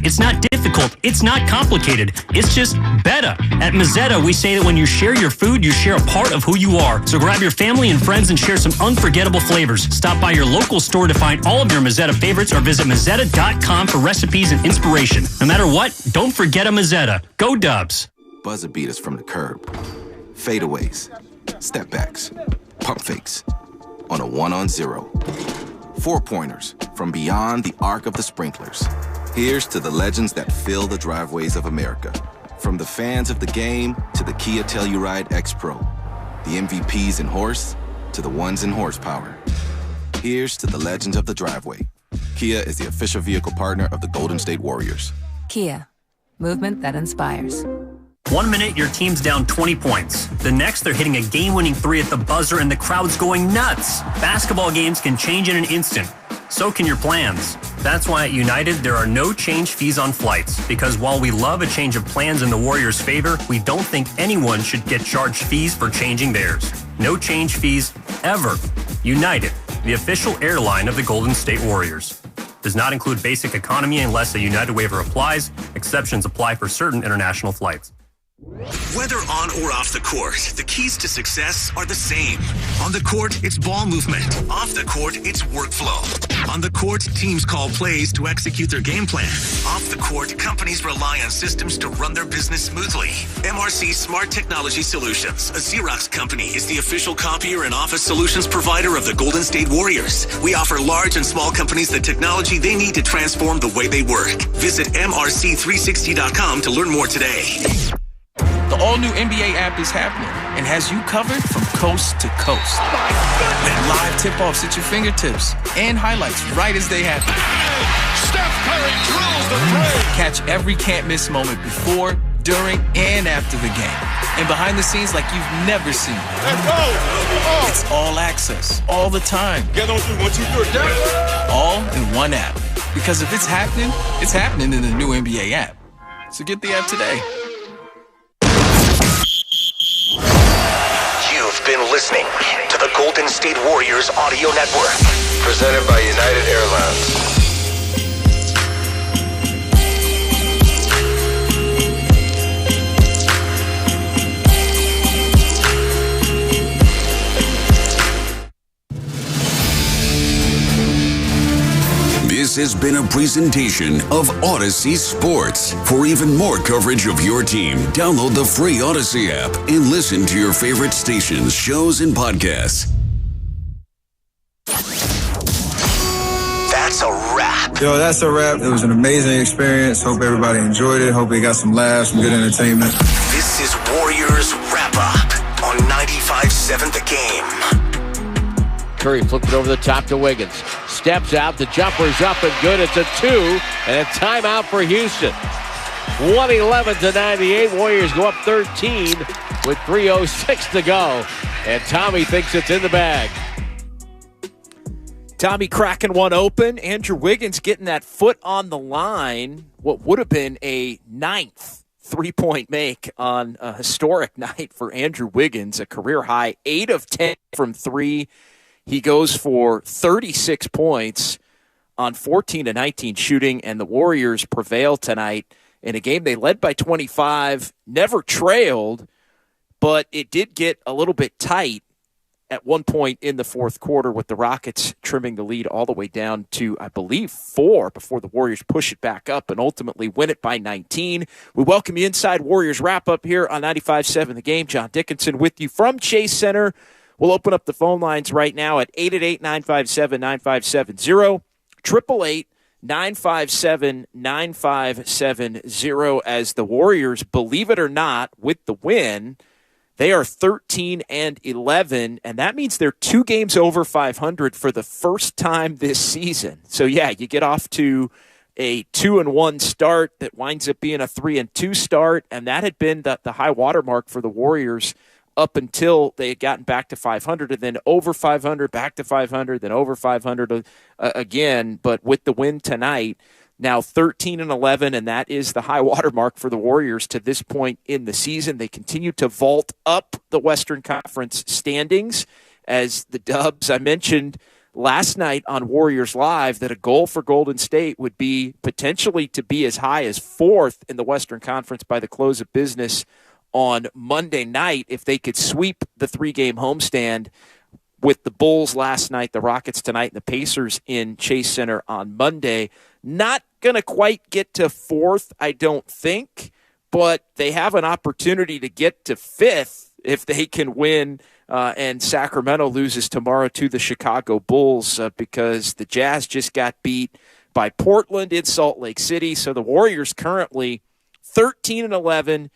It's not difficult. It's not complicated. It's just better. At Mazzetta, we say that when you share your food, you share a part of who you are. So grab your family and friends and share some unforgettable flavors. Stop by your local store to find all of your Mazzetta favorites or visit Mazzetta.com for recipes and inspiration. No matter what, don't forget a Mazzetta. Go Dubs. Buzzer beaters from the curb. Fadeaways. Step backs. Pump fakes. On a 1-on-0. 4-pointers from beyond the arc of the sprinklers. Here's to the legends that fill the driveways of America. From the fans of the game to the Kia Telluride X Pro. The MVPs in horse to the ones in horsepower. Here's to the legends of the driveway. Kia is the official vehicle partner of the Golden State Warriors. Kia, movement that inspires. 1 minute, your team's down 20 points. The next, they're hitting a game-winning 3 at the buzzer and the crowd's going nuts. Basketball games can change in an instant. So can your plans. That's why at United, there are no change fees on flights. Because while we love a change of plans in the Warriors' favor, we don't think anyone should get charged fees for changing theirs. No change fees, ever. United, the official airline of the Golden State Warriors. Does not include basic economy unless a United waiver applies. Exceptions apply for certain international flights. Whether on or off the court, the keys to success are the same. On the court, it's ball movement. Off the court, it's workflow. On the court, teams call plays to execute their game plan. Off the court, companies rely on systems to run their business smoothly. MRC Smart Technology Solutions, a Xerox company, is the official copier and office solutions provider of the Golden State Warriors. We offer large and small companies the technology they need to transform the way they work. Visit MRC360.com to learn more today. The all-new NBA app is happening and has you covered from coast to coast. My goodness! And live tip-offs at your fingertips and highlights right as they happen. Steph Curry drills the three! Catch every can't-miss moment before, during, and after the game. And behind the scenes like you've never seen. Let's go! Oh. It's all access, all the time. Get on 3, 1, 2, 3. All in one app. Because if it's happening in the new NBA app. So get the app today. You've been listening to the Golden State Warriors Audio Network. Presented by United Airlines. This has been a presentation of Odyssey Sports. For even more coverage of your team, download the free Odyssey app and listen to your favorite stations, shows, and podcasts. That's a wrap. Yo, that's a wrap. It was an amazing experience. Hope everybody enjoyed it. Hope they got some laughs, some good entertainment. This is Warriors Wrap Up on 95.7 The Game. Curry flipped it over the top to Wiggins. Steps out, the jumper's up and good. It's a 2, and a timeout for Houston. 111-98. Warriors go up 13 with 3:06 to go. And Tommy thinks it's in the bag. Tommy cracking one open. Andrew Wiggins getting that foot on the line. What would have been a 9th three-point make on a historic night for Andrew Wiggins. A career high 8 of 10 from 3. He goes for 36 points on 14 of 19 shooting, and the Warriors prevail tonight in a game they led by 25, never trailed, but it did get a little bit tight at one point in the fourth quarter with the Rockets trimming the lead all the way down to, I believe, 4 before the Warriors push it back up and ultimately win it by 19. We welcome you inside Warriors Wrap-Up here on 95.7 The Game. John Dickinson with you from Chase Center. We'll open up the phone lines right now at 888-957-9570, 888-957-9570 as the Warriors, believe it or not, with the win, they are 13-11, and that means they're 2 games over 500 for the first time this season. So, yeah, you get off to a 2-1 start that winds up being a 3-2 start, and that had been the high water mark for the Warriors up until they had gotten back to 500, and then over 500, back to 500, then over 500 again. But with the win tonight, now 13-11, and that is the high water mark for the Warriors to this point in the season. They continue to vault up the Western Conference standings as the Dubs, I mentioned last night on Warriors Live that a goal for Golden State would be potentially to be as high as 4th in the Western Conference by the close of business on Monday night if they could sweep the 3-game homestand with the Bulls last night, the Rockets tonight, and the Pacers in Chase Center on Monday. Not going to quite get to 4th, I don't think, but they have an opportunity to get to 5th if they can win and Sacramento loses tomorrow to the Chicago Bulls because the Jazz just got beat by Portland in Salt Lake City. So the Warriors currently 13-11,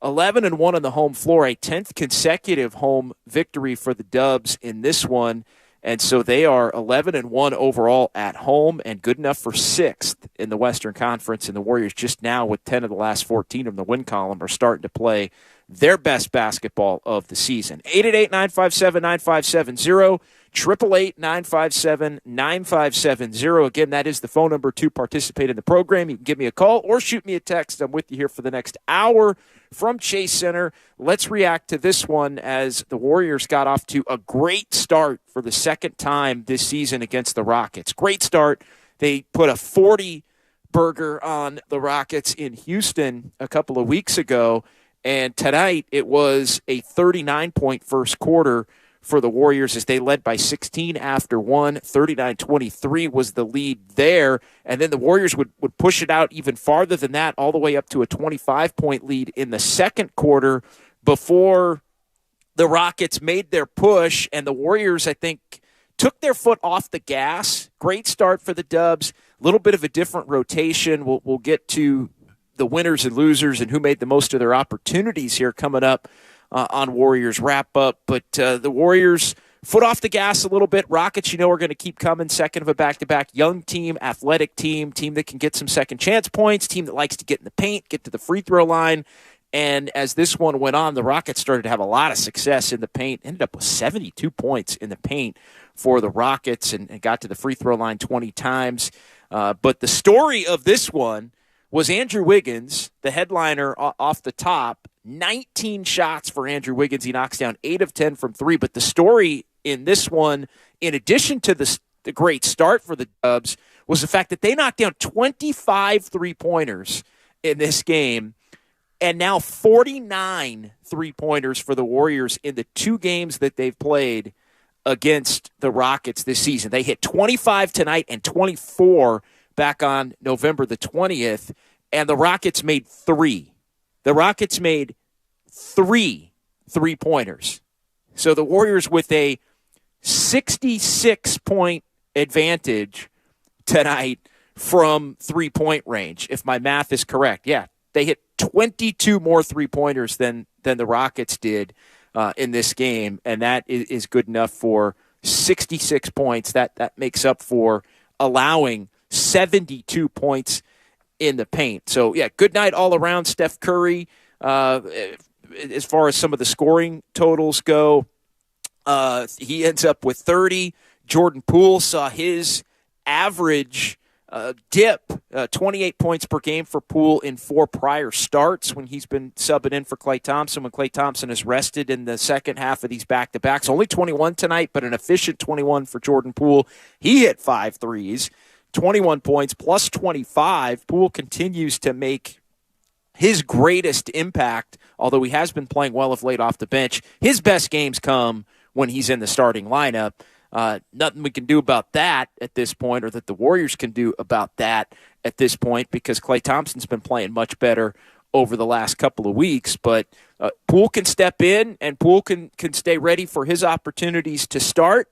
11-1 on the home floor, a 10th consecutive home victory for the Dubs in this one. And so they are 11-1 overall at home and good enough for 6th in the Western Conference. And the Warriors just now, with 10 of the last 14 of the win column, are starting to play their best basketball of the season. 888-957-9570, 888-957-9570. Again, that is the phone number to participate in the program. You can give me a call or shoot me a text. I'm with you here for the next hour from Chase Center. Let's react to this one as the Warriors got off to a great start for the second time this season against the Rockets. Great start. They put a 40-burger on the Rockets in Houston a couple of weeks ago, and tonight it was a 39-point first quarter for the Warriors as they led by 16 after one. 39-23 was the lead there. And then the Warriors would push it out even farther than that, all the way up to a 25-point lead in the second quarter before the Rockets made their push. And the Warriors, I think, took their foot off the gas. Great start for the Dubs. A little bit of a different rotation. We'll get to the winners and losers and who made the most of their opportunities here coming up on Warriors wrap-up. But the Warriors, foot off the gas a little bit. Rockets, are going to keep coming. Second of a back-to-back. Young team, athletic team that can get some second-chance points, team that likes to get in the paint, get to the free throw line. And as this one went on, the Rockets started to have a lot of success in the paint. Ended up with 72 points in the paint for the Rockets and got to the free throw line 20 times. But the story of this one was Andrew Wiggins, the headliner off the top. 19 shots for Andrew Wiggins. He knocks down 8 of 10 from 3. But the story in this one, in addition to the great start for the Dubs, was the fact that they knocked down 25 three-pointers in this game, and now 49 three-pointers for the Warriors in the 2 games that they've played against the Rockets this season. They hit 25 tonight and 24 back on November the 20th, and the Rockets made 3. The Rockets made 3 three-pointers. So the Warriors with a 66-point advantage tonight from three-point range, if my math is correct. Yeah, they hit 22 more three-pointers than the Rockets did in this game, and that is good enough for 66 points. That makes up for allowing 72 points in the paint. So, yeah, good night all around. Steph Curry, as far as some of the scoring totals go, he ends up with 30. Jordan Poole saw his average dip, 28 points per game for Poole in 4 prior starts when he's been subbing in for Klay Thompson, when Klay Thompson is rested in the second half of these back-to-backs. Only 21 tonight, but an efficient 21 for Jordan Poole. He hit 5 threes. 21 points plus 25. Poole continues to make his greatest impact, although he has been playing well of late off the bench. His best games come when he's in the starting lineup. Nothing we can do about that at this point, or that the Warriors can do about that at this point, because Klay Thompson's been playing much better over the last couple of weeks. But Poole can step in, and Poole can stay ready for his opportunities to start.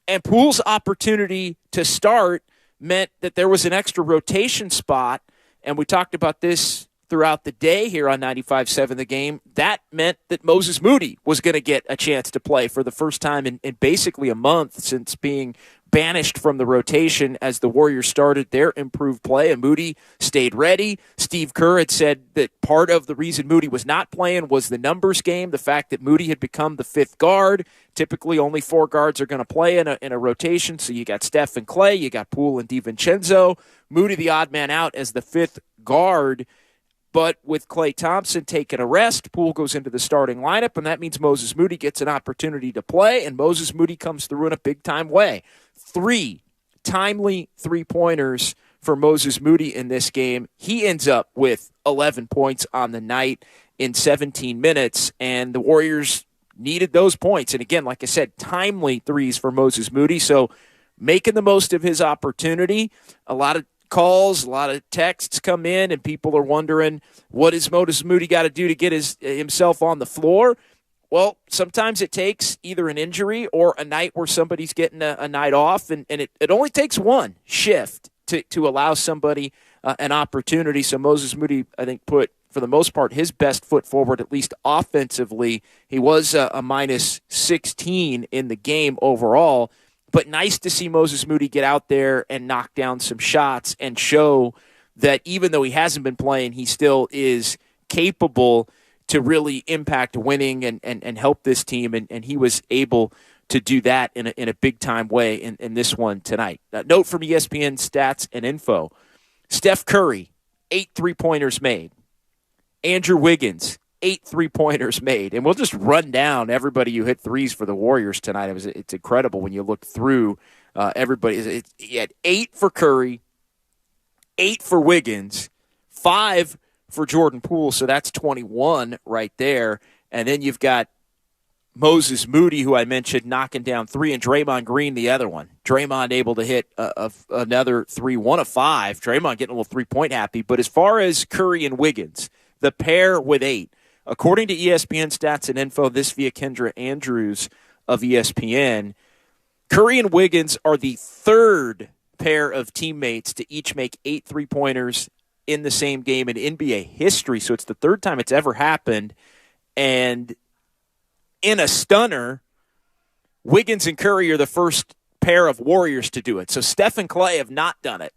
And Poole's opportunity to start meant that there was an extra rotation spot, and we talked about this throughout the day here on 95.7 The Game. That meant that Moses Moody was going to get a chance to play for the first time in basically a month since being banished from the rotation as the Warriors started their improved play, and Moody stayed ready. Steve Kerr had said that part of the reason Moody was not playing was the numbers game, the fact that Moody had become the 5th guard. Typically only 4 guards are going to play in a rotation, so you got Steph and Klay, you got Poole and DiVincenzo. Moody the odd man out as the 5th guard. But with Klay Thompson taking a rest, Poole goes into the starting lineup, and that means Moses Moody gets an opportunity to play, and Moses Moody comes through in a big-time way. 3 timely three-pointers for Moses Moody in this game. He ends up with 11 points on the night in 17 minutes, and the Warriors needed those points. And again, like I said, timely threes for Moses Moody, so making the most of his opportunity. A lot of calls, a lot of texts come in, and people are wondering, what has Moses Moody got to do to get himself on the floor? Well, sometimes it takes either an injury or a night where somebody's getting a night off, and it only takes one shift to allow somebody an opportunity. So Moses Moody, I think, put, for the most part, his best foot forward, at least offensively. He was a minus 16 in the game overall. But nice to see Moses Moody get out there and knock down some shots and show that even though he hasn't been playing, he still is capable to really impact winning and help this team. And he was able to do that in a big-time way in this one tonight. Note from ESPN Stats and Info, Steph Curry, 8 3-pointers made. Andrew Wiggins, 8 3-pointers made. And we'll just run down everybody who hit threes for the Warriors tonight. It's incredible when you look through everybody. He had 8 for Curry, 8 for Wiggins, 5 for Jordan Poole, so that's 21 right there. And then you've got Moses Moody, who I mentioned, knocking down 3, and Draymond Green, the other one. Draymond able to hit another 3, 1 of 5. Draymond getting a little three-point happy. But as far as Curry and Wiggins, the pair with 8, according to ESPN Stats and Info, this via Kendra Andrews of ESPN, Curry and Wiggins are the 3rd pair of teammates to each make 8 3-pointers in the same game in NBA history. So it's the 3rd time it's ever happened. And in a stunner, Wiggins and Curry are the first pair of Warriors to do it. So Steph and Klay have not done it.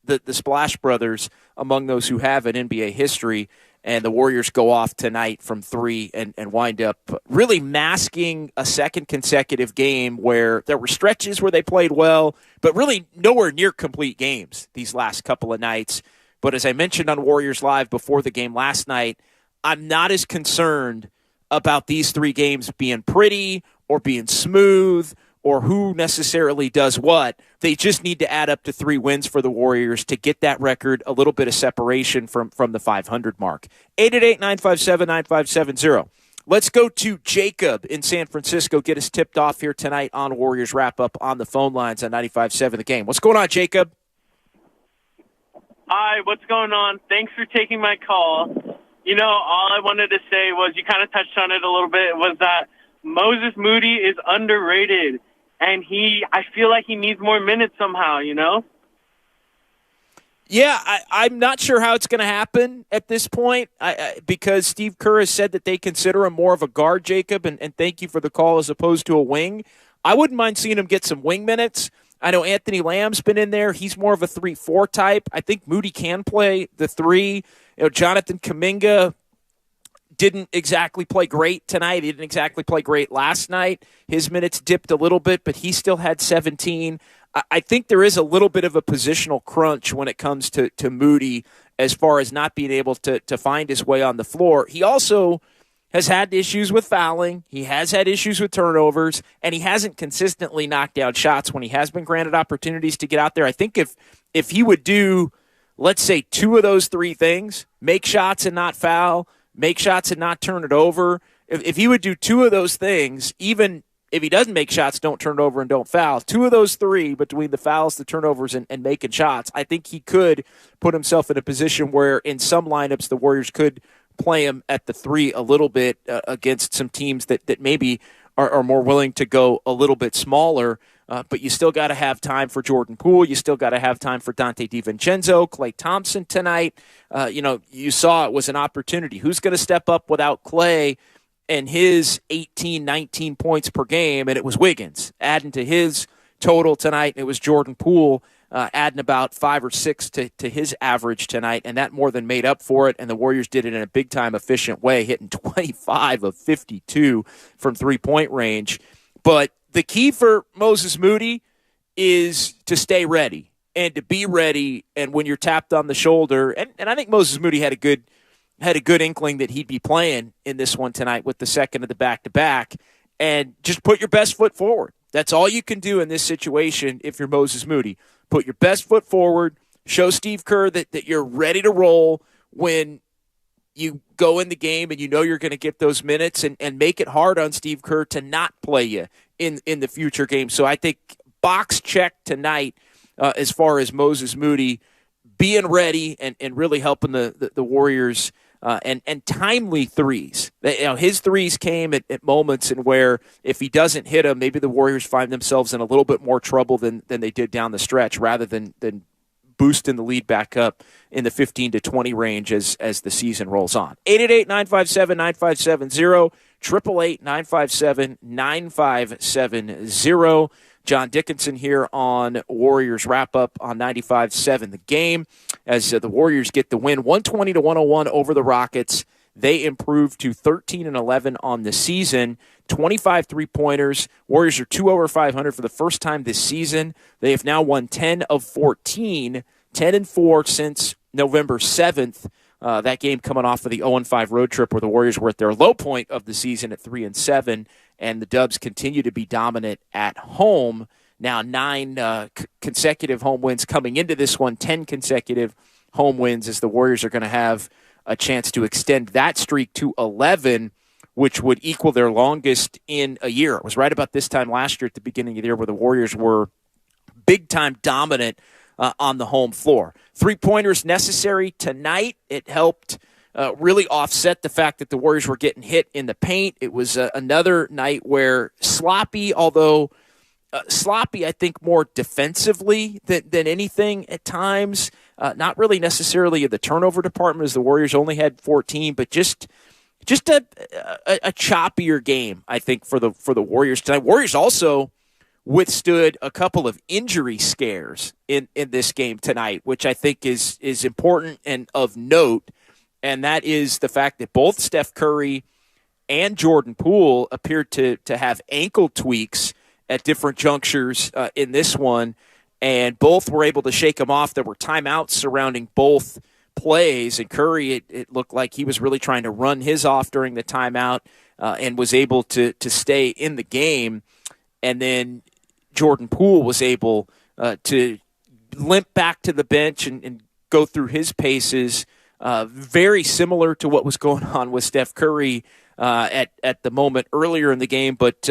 The Splash Brothers among those who have in NBA history. And the Warriors go off tonight from 3 and wind up really masking a second consecutive game where there were stretches where they played well, but really nowhere near complete games these last couple of nights. But as I mentioned on Warriors Live before the game last night, I'm not as concerned about these 3 games being pretty or being smooth or who necessarily does what. They just need to add up to 3 wins for the Warriors to get that record a little bit of separation from the 500 mark. 888-957-9570. Let's go to Jacob in San Francisco. Get us tipped off here tonight on Warriors Wrap-Up on the phone lines on 95.7 The Game. What's going on, Jacob? Hi, what's going on? Thanks for taking my call. You know, all I wanted to say was, you kind of touched on it a little bit, was that Moses Moody is underrated, and I feel like he needs more minutes somehow, you know? Yeah, I'm not sure how it's going to happen at this point because Steve Kerr has said that they consider him more of a guard, Jacob, and thank you for the call, as opposed to a wing. I wouldn't mind seeing him get some wing minutes. I know Anthony Lamb's been in there. He's more of a 3-4 type. I think Moody can play the 3. You know, Jonathan Kuminga didn't exactly play great tonight. He didn't exactly play great last night. His minutes dipped a little bit, but he still had 17. I think there is a little bit of a positional crunch when it comes to Moody as far as not being able to find his way on the floor. He also has had issues with fouling. He has had issues with turnovers, and he hasn't consistently knocked down shots when he has been granted opportunities to get out there. I think if he would do, let's say, 2 of those 3 things, make shots and not foul, make shots and not turn it over, if he would do 2 of those things, even if he doesn't make shots, don't turn it over, and don't foul, 2 of those 3 between the fouls, the turnovers, and making shots, I think he could put himself in a position where in some lineups the Warriors could play him at the 3 a little bit against some teams that maybe are more willing to go a little bit smaller. But you still got to have time for Jordan Poole. You still got to have time for Dante DiVincenzo, Klay Thompson tonight. You saw it was an opportunity. Who's going to step up without Klay and his 18, 19 points per game? And it was Wiggins adding to his total tonight. It was Jordan Poole adding about 5 or 6 to his average tonight, and that more than made up for it, and the Warriors did it in a big-time efficient way, hitting 25 of 52 from three-point range. But the key for Moses Moody is to stay ready and to be ready, and when you're tapped on the shoulder, and I think Moses Moody had a good had a good inkling that he'd be playing in this one tonight with the second of the back-to-back, and just put your best foot forward. That's all you can do in this situation if you're Moses Moody. Put your best foot forward, show Steve Kerr that you're ready to roll when you go in the game and you know you're going to get those minutes, and make it hard on Steve Kerr to not play you in the future games. So I think box check tonight as far as Moses Moody being ready and really helping the Warriors and timely threes. His threes came at moments in where if he doesn't hit them, maybe the Warriors find themselves in a little bit more trouble than they did down the stretch, rather than boosting the lead back up in the 15 to 20 range as the season rolls on. 888-957-9570, 888-957-9570. John Dickinson here on Warriors Wrap-Up on 95.7 The Game as the Warriors get the win 120-101 over the Rockets. They improve to 13-11 on the season, 25 three-pointers. Warriors are 2 over 500 for the first time this season. They have now won 10 of 14, 10-4 since November 7th. That game coming off of the 0-5 road trip where the Warriors were at their low point of the season at 3-7, and the Dubs continue to be dominant at home. Now 9 consecutive home wins coming into this one, 10 consecutive home wins, as the Warriors are going to have a chance to extend that streak to 11, which would equal their longest in a year. It was right about this time last year at the beginning of the year where the Warriors were big-time dominant on the home floor. Three-pointers necessary tonight. It helped really offset the fact that the Warriors were getting hit in the paint. It was another night where sloppy, although sloppy, I think, more defensively than anything at times. Not really necessarily in the turnover department, as the Warriors only had 14, but just a choppier game, I think, for the Warriors tonight. Warriors also withstood a couple of injury scares in this game tonight, which I think is important and of note, and that is the fact that both Steph Curry and Jordan Poole appeared to have ankle tweaks at different junctures in this one, and both were able to shake them off. There were timeouts surrounding both plays, and Curry, it looked like he was really trying to run his off during the timeout and was able to stay in the game. And then Jordan Poole was able to limp back to the bench and go through his paces, very similar to what was going on with Steph Curry at the moment earlier in the game. But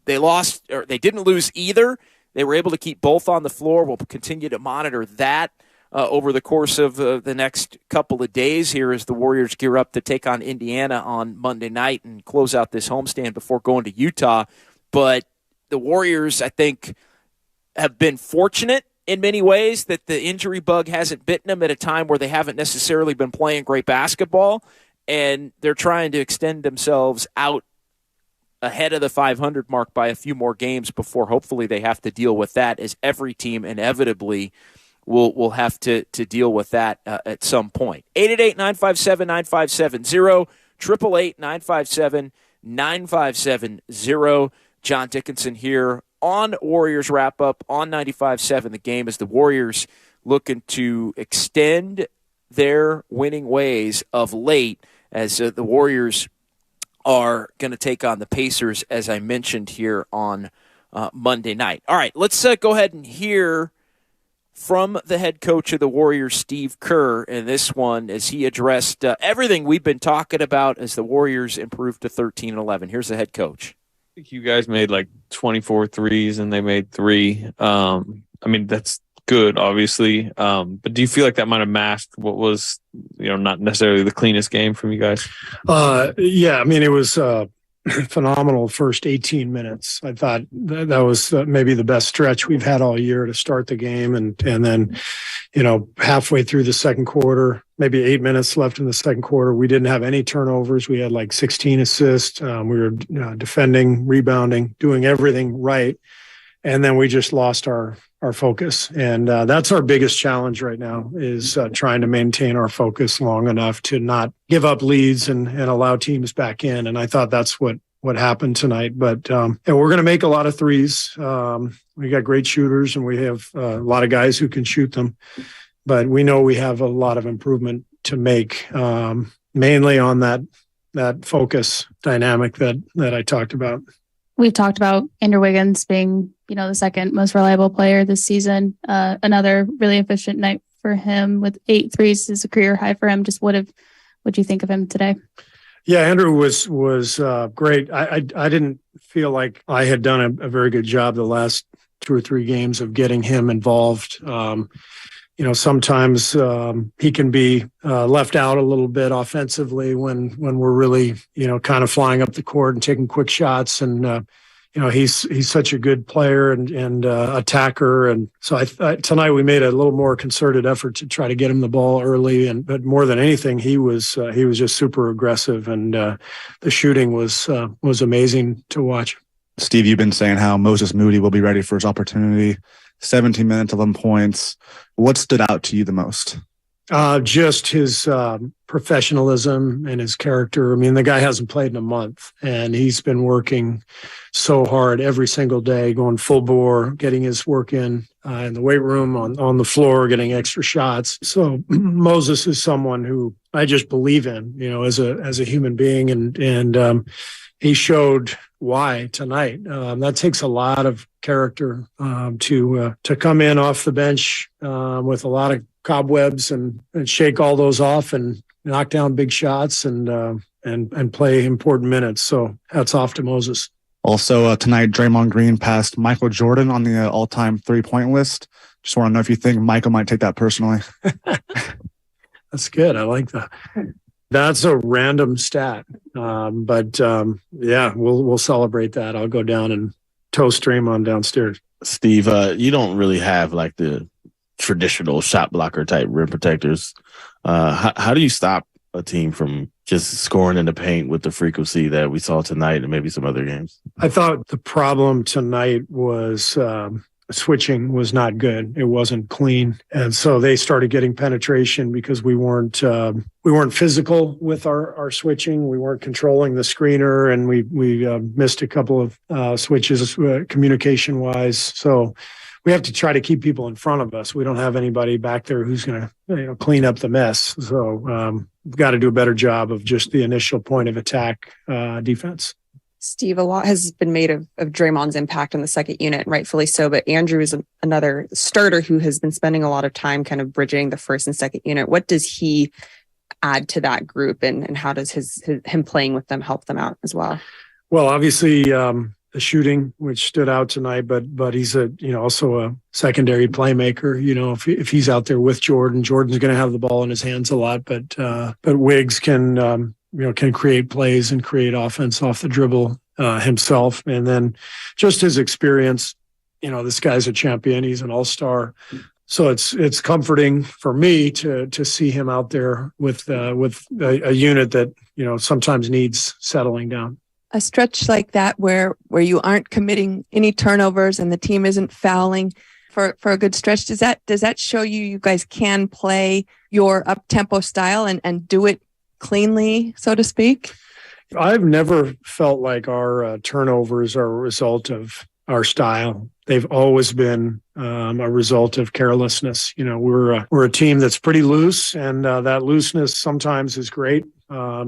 they lost, or they didn't lose either. They were able to keep both on the floor. We'll continue to monitor that over the course of the next couple of days here as the Warriors gear up to take on Indiana on Monday night and close out this homestand before going to Utah. But the Warriors, I think, have been fortunate in many ways that the injury bug hasn't bitten them at a time where they haven't necessarily been playing great basketball, and they're trying to extend themselves out ahead of the 500 mark by a few more games before hopefully they have to deal with that, as every team inevitably will have to deal with that at some point. 888-957-9570, 888-957-9570. John Dickinson here on Warriors Wrap-Up on 95.7 The Game, as the Warriors looking to extend their winning ways of late, as the Warriors are going to take on the Pacers, as I mentioned here on Monday night. All right, let's go ahead and hear from the head coach of the Warriors, Steve Kerr, in this one as he addressed everything we've been talking about as the Warriors improved to 13-11. Here's the head coach. I think you guys made like 24 threes and they made 3. I mean, that's good, obviously. But do you feel like that might have masked what was, not necessarily the cleanest game from you guys? Yeah, I mean, it was phenomenal first 18 minutes. I thought that was maybe the best stretch we've had all year to start the game. And then, halfway through the second quarter, maybe 8 minutes left in the second quarter, we didn't have any turnovers. We had like 16 assists. We were defending, rebounding, doing everything right. And then we just lost our focus. And that's our biggest challenge right now, is trying to maintain our focus long enough to not give up leads and allow teams back in. And I thought that's what happened tonight. But and we're going to make a lot of threes. We got great shooters, and we have a lot of guys who can shoot them. But we know we have a lot of improvement to make. mainly on that focus dynamic that I talked about. We've talked about Andrew Wiggins being, the second most reliable player this season. Another really efficient night for him with 8 threes is a career high for him. Just what'd you think of him today? Yeah, Andrew was great. I didn't feel like I had done a very good job the last 2 or 3 games of getting him involved. Sometimes he can be left out a little bit offensively when we're really, kind of flying up the court and taking quick shots. And, he's such a good player and attacker. And so tonight we made a little more concerted effort to try to get him the ball early. But more than anything, he was just super aggressive, and the shooting was amazing to watch. Steve, you've been saying how Moses Moody will be ready for his opportunity. 17 minutes, 11 points. What stood out to you the most? Just his professionalism and his character. I mean, the guy hasn't played in a month, and he's been working so hard every single day, going full bore, getting his work in the weight room, on the floor, getting extra shots. So Moses is someone who I just believe in, as a human being, and he showed why tonight. That takes a lot of character to come in off the bench with a lot of cobwebs and shake all those off and knock down big shots and play important minutes. So hats off to Moses. Also tonight, Draymond Green passed Michael Jordan on the all-time 3-point list. Just want to know if you think Michael might take that personally. That's good. I like that. That's a random stat. But we'll celebrate that. I'll go down and toast Draymond downstairs. Steve, you don't really have like the traditional shot blocker type rim protectors. How do you stop a team from just scoring in the paint with the frequency that we saw tonight and maybe some other games? I thought the problem tonight was switching was not good. It wasn't clean. And so they started getting penetration because we weren't physical with our switching. We weren't controlling the screener, and we missed a couple of switches communication wise. So we have to try to keep people in front of us. We don't have anybody back there who's going to clean up the mess. So we've got to do a better job of just the initial point of attack defense. Steve, a lot has been made of Draymond's impact on the second unit, rightfully so, but Andrew is another starter who has been spending a lot of time kind of bridging the first and second unit. What does he add to that group, and how does him playing with them help them out as well? Well, obviously the shooting, which stood out tonight, but he's also a secondary playmaker. If he's out there with Jordan's going to have the ball in his hands a lot, but Wiggs can create plays and create offense off the dribble himself. And then just his experience, this guy's a champion. He's an all-star. So it's comforting for me to see him out there with a unit that, sometimes needs settling down. A stretch like that where you aren't committing any turnovers and the team isn't fouling for a good stretch, does that show you guys can play your up-tempo style and do it cleanly, so to speak? I've never felt like our turnovers are a result of our style. They've always been a result of carelessness. We're a team that's pretty loose, and that looseness sometimes is great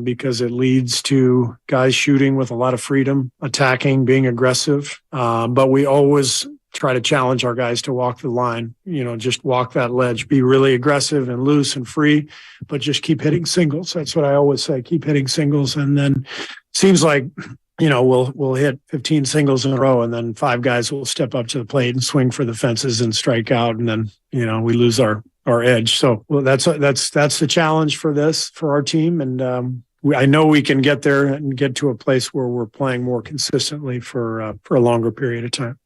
because it leads to guys shooting with a lot of freedom, attacking, being aggressive. But we always try to challenge our guys to walk the line, just walk that ledge, be really aggressive and loose and free, but just keep hitting singles. That's what I always say, keep hitting singles. And then seems like, we'll hit 15 singles in a row, and then 5 guys will step up to the plate and swing for the fences and strike out. And then, we lose our edge. So that's the challenge for our team. And I know we can get there and get to a place where we're playing more consistently for a longer period of time.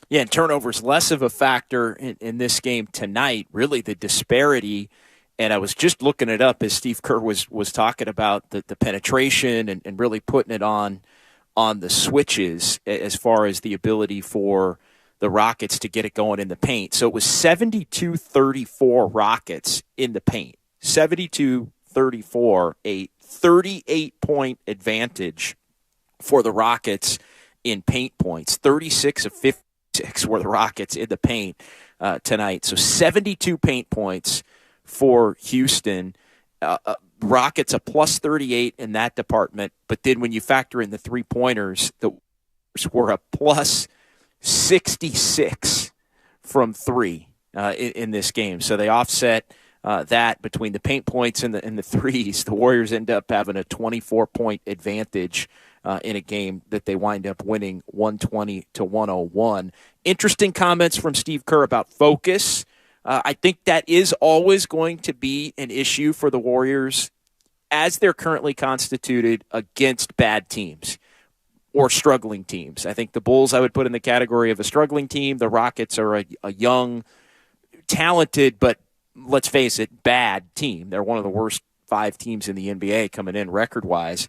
Yeah, and turnovers less of a factor in this game tonight. Really, the disparity, and I was just looking it up as Steve Kerr was talking about the penetration and really putting it on the switches as far as the ability for the Rockets to get it going in the paint. So it was 72-34 Rockets in the paint. 72-34, a 38-point advantage for the Rockets in paint points. 36 of 56 were the Rockets in the paint the 72 paint points for Houston. Rockets a plus 38 in that department, but then when you factor in the three-pointers, the Warriors were a plus 66 from three in this game. So they offset that between the paint points and the threes. The Warriors end up having a 24-point advantage in a game that they wind up winning 120-101. Interesting comments from Steve Kerr about focus. I think that is always going to be an issue for the Warriors as they're currently constituted against bad teams or struggling teams. I think the Bulls I would put in the category of a struggling team. The Rockets are a young, talented, but let's face it, bad team. They're one of the worst 5 teams in the NBA coming in record-wise.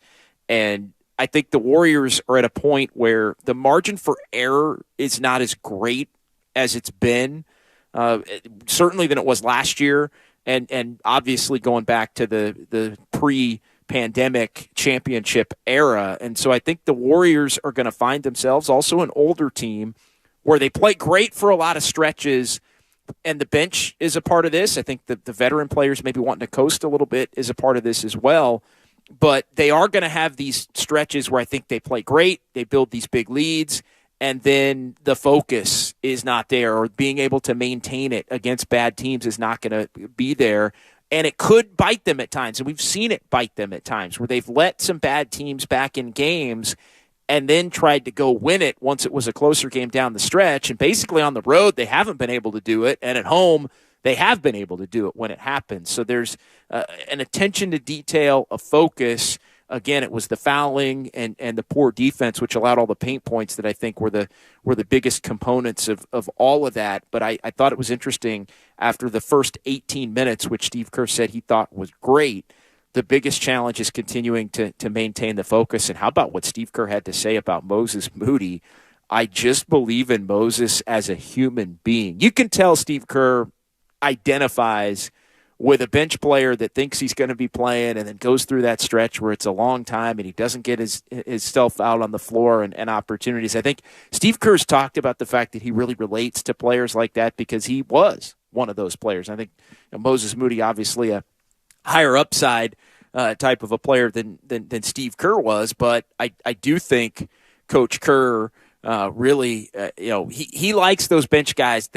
And I think the Warriors are at a point where the margin for error is not as great as it's been, certainly than it was last year, and obviously going back to the pre-pandemic championship era. And so I think the Warriors are going to find themselves also an older team where they play great for a lot of stretches, and the bench is a part of this. I think that the veteran players maybe wanting to coast a little bit is a part of this as well. But they are going to have these stretches where I think they play great, they build these big leads, and then the focus is not there, or being able to maintain it against bad teams is not going to be there. And it could bite them at times, and we've seen it bite them at times, where they've let some bad teams back in games and then tried to go win it once it was a closer game down the stretch. And basically on the road, they haven't been able to do it, and at home, they have been able to do it when it happens. So there's an attention to detail, a focus. Again, it was the fouling and the poor defense, which allowed all the paint points that I think were the biggest components of all of that. But I thought it was interesting after the first 18 minutes, which Steve Kerr said he thought was great. The biggest challenge is continuing to maintain the focus. And how about what Steve Kerr had to say about Moses Moody? I just believe in Moses as a human being. You can tell Steve Kerr identifies with a bench player that thinks he's going to be playing and then goes through that stretch where it's a long time and he doesn't get his self out on the floor and opportunities. I think Steve Kerr's talked about the fact that he really relates to players like that because he was one of those players. I think Moses Moody, obviously a higher upside type of a player than Steve Kerr was, but I do think Coach Kerr really, he likes those bench guys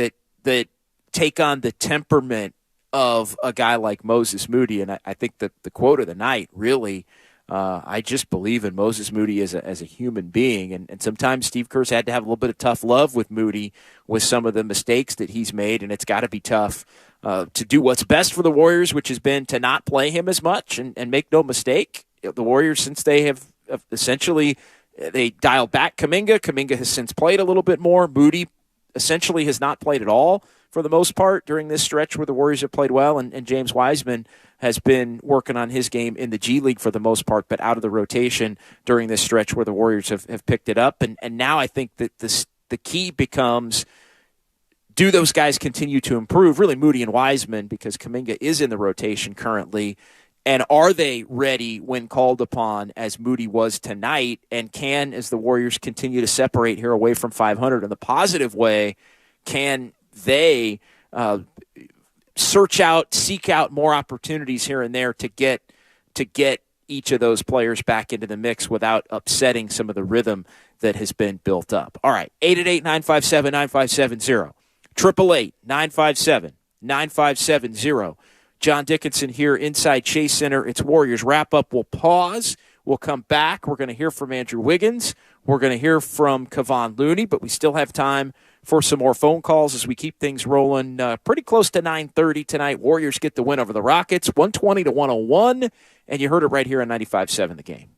that take on the temperament of a guy like Moses Moody. And I think that the quote of the night really, I just believe in Moses Moody as a human being. And sometimes Steve Kerr's had to have a little bit of tough love with Moody with some of the mistakes that he's made. And it's got to be tough to do what's best for the Warriors, which has been to not play him as much and make no mistake. The Warriors, since they have essentially, they dialed back Kuminga. Kuminga has since played a little bit more. Moody essentially has not played at all for the most part during this stretch where the Warriors have played well, and James Wiseman has been working on his game in the G League for the most part, but out of the rotation during this stretch where the Warriors have picked it up. And now I think that the key becomes, do those guys continue to improve, really Moody and Wiseman, because Kuminga is in the rotation currently, and are they ready when called upon as Moody was tonight, and can, as the Warriors continue to separate here away from 500 in the positive way, can they seek out more opportunities here and there to get each of those players back into the mix without upsetting some of the rhythm that has been built up. All right, 888-957-9570, 888-957-9570. John Dickinson here inside Chase Center. It's Warriors wrap-up. We'll pause. We'll come back. We're going to hear from Andrew Wiggins. We're going to hear from Kevon Looney, but we still have time for some more phone calls as we keep things rolling pretty close to 9:30 tonight. Warriors get the win over the Rockets, 120-101, and you heard it right here on 95.7 The Game.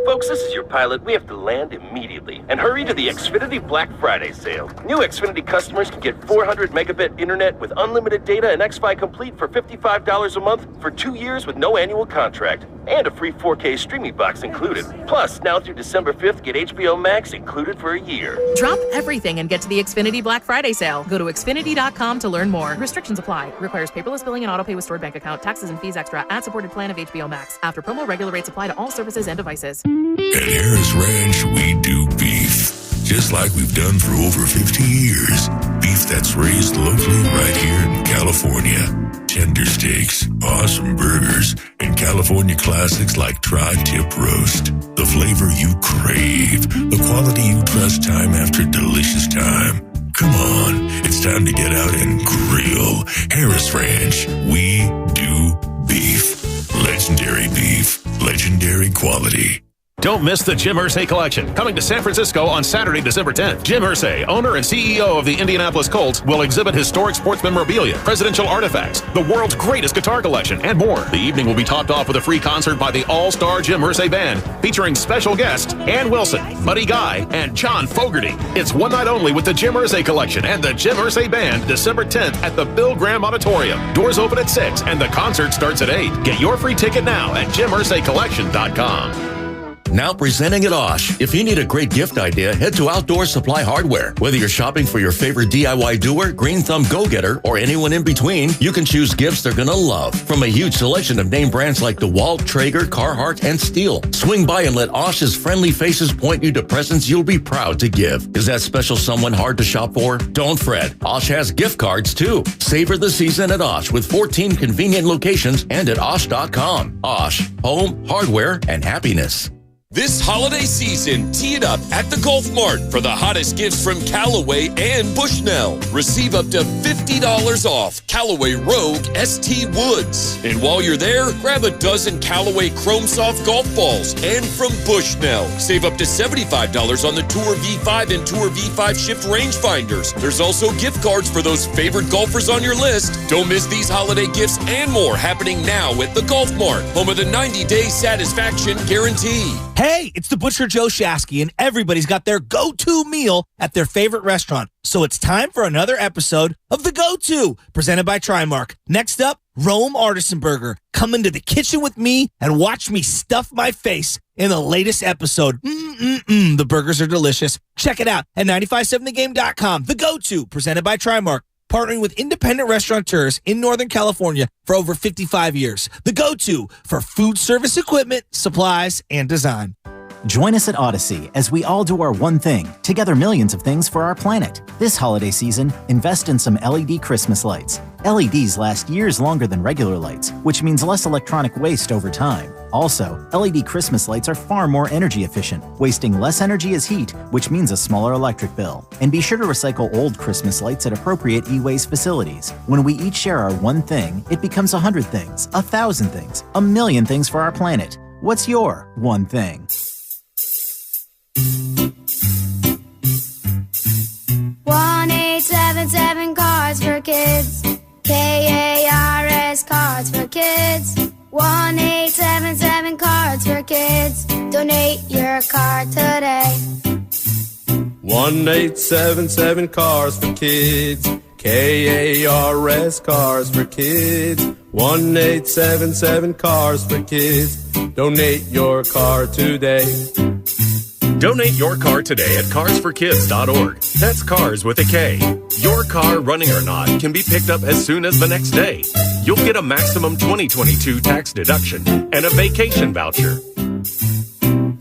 Folks, this is your pilot. We have to land immediately and hurry to the Xfinity Black Friday sale. New Xfinity customers can get 400 megabit internet with unlimited data and Xfi Complete for $55 a month for 2 years with no annual contract. And a free 4K streaming box included. Plus, now through December 5th, get HBO Max included for a year. Drop everything and get to the Xfinity Black Friday sale. Go to Xfinity.com to learn more. Restrictions apply. Requires paperless billing and autopay with stored bank account. Taxes and fees extra. Ad-supported plan of HBO Max. After promo, regular rates apply to all services and devices. At Harris Ranch, we do beef. Just like we've done for over 50 years. Beef beef that's raised locally right here in California. Tender steaks, awesome burgers, and California classics like tri-tip roast. The flavor you crave, the quality you trust time after delicious time. Come on, it's time to get out and grill. Harris Ranch, we do beef. Legendary beef, legendary quality. Don't miss the Jim Irsay Collection. Coming to San Francisco on Saturday, December 10th. Jim Irsay, owner and CEO of the Indianapolis Colts, will exhibit historic sports memorabilia, presidential artifacts, the world's greatest guitar collection, and more. The evening will be topped off with a free concert by the all-star Jim Irsay Band, featuring special guests Ann Wilson, Buddy Guy, and John Fogerty. It's one night only with the Jim Irsay Collection and the Jim Irsay Band, December 10th at the Bill Graham Auditorium. Doors open at 6 and the concert starts at 8. Get your free ticket now at JimIrsayCollection.com. Now presenting at Osh. If you need a great gift idea, head to Outdoor Supply Hardware. Whether you're shopping for your favorite DIY doer, green thumb go-getter, or anyone in between, you can choose gifts they're going to love. From a huge selection of name brands like DeWalt, Traeger, Carhartt, and Stihl. Swing by and let Osh's friendly faces point you to presents you'll be proud to give. Is that special someone hard to shop for? Don't fret. Osh has gift cards too. Savor the season at Osh with 14 convenient locations and at Osh.com. Osh, home, hardware, and happiness. This holiday season, tee it up at the Golf Mart for the hottest gifts from Callaway and Bushnell. Receive up to $50 off Callaway Rogue ST Woods. And while you're there, grab a dozen Callaway Chrome Soft golf balls. And from Bushnell, save up to $75 on the Tour V5 and Tour V5 Shift rangefinders. There's also gift cards for those favorite golfers on your list. Don't miss these holiday gifts and more happening now at the Golf Mart, home of the 90-day satisfaction guarantee. Hey, it's the Butcher Joe Shasky, and everybody's got their go-to meal at their favorite restaurant. So it's time for another episode of The Go-To, presented by Trimark. Next up, Rome Artisan Burger. Come into the kitchen with me and watch me stuff my face in the latest episode. The burgers are delicious. Check it out at 957thegame.com. The Go-To, presented by Trimark. Partnering with independent restaurateurs in Northern California for over 55 years. The go-to for food service equipment, supplies, and design. Join us at Odyssey as we all do our one thing, together millions of things for our planet. This holiday season, invest in some LED Christmas lights. LEDs last years longer than regular lights, which means less electronic waste over time. Also, LED Christmas lights are far more energy efficient, wasting less energy as heat, which means a smaller electric bill. And be sure to recycle old Christmas lights at appropriate e-waste facilities. When we each share our one thing, it becomes 100 things, 1,000 things, 1,000,000 things for our planet. What's your one thing? 1877 Cards for Kids. KARS Cards for Kids. 1877 Cards for Kids. Donate your card today. 1877 Cars for Kids. KARS Cars for Kids. 1877 Cars for Kids. Donate your car today. Donate your car today at carsforkids.org. That's cars with a K. Your car, running or not, can be picked up as soon as the next day. You'll get a maximum 2022 tax deduction and a vacation voucher.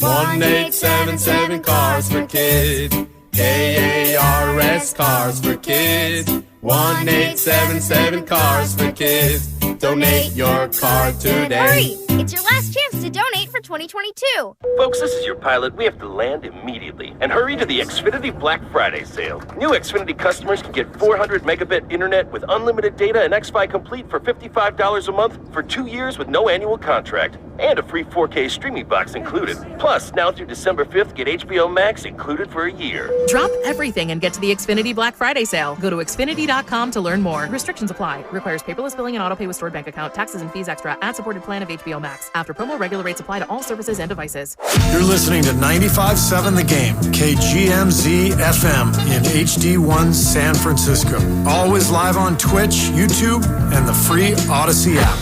1877 Cars for Kids. KARS Cars for Kids. 1877 Cars for Kids. Donate your car today. Hurry! It's your last chance to donate for 2022. Folks, this is your pilot. We have to land immediately. And hurry to the Xfinity Black Friday sale. New Xfinity customers can get 400 megabit internet with unlimited data and Xfi Complete for $55 a month for 2 years with no annual contract. And a free 4K streaming box included. Plus, now through December 5th, get HBO Max included for a year. Drop everything and get to the Xfinity Black Friday sale. Go to Xfinity.com to learn more. Restrictions apply. Requires paperless billing and autopay with stored bank account. Taxes and fees extra. Ad-supported plan of HBO Max. After promo, regular rates apply to all services and devices. You're listening to 95.7 The Game, KGMZ FM in HD1 San Francisco. Always live on Twitch, YouTube, and the free Odyssey app.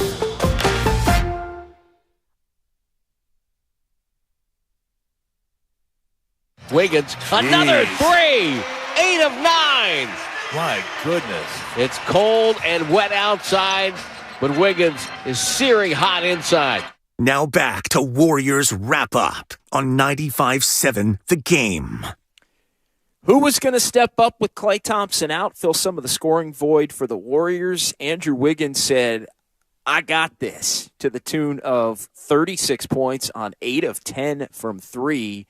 Wiggins, another three, 8 of 9. My goodness. It's cold and wet outside, but Wiggins is searing hot inside. Now back to Warriors Wrap Up on 95.7 The Game. Who was going to step up with Klay Thompson out, fill some of the scoring void for the Warriors? Andrew Wiggins said, I got this, to the tune of 36 points on 8 of 10 from 3,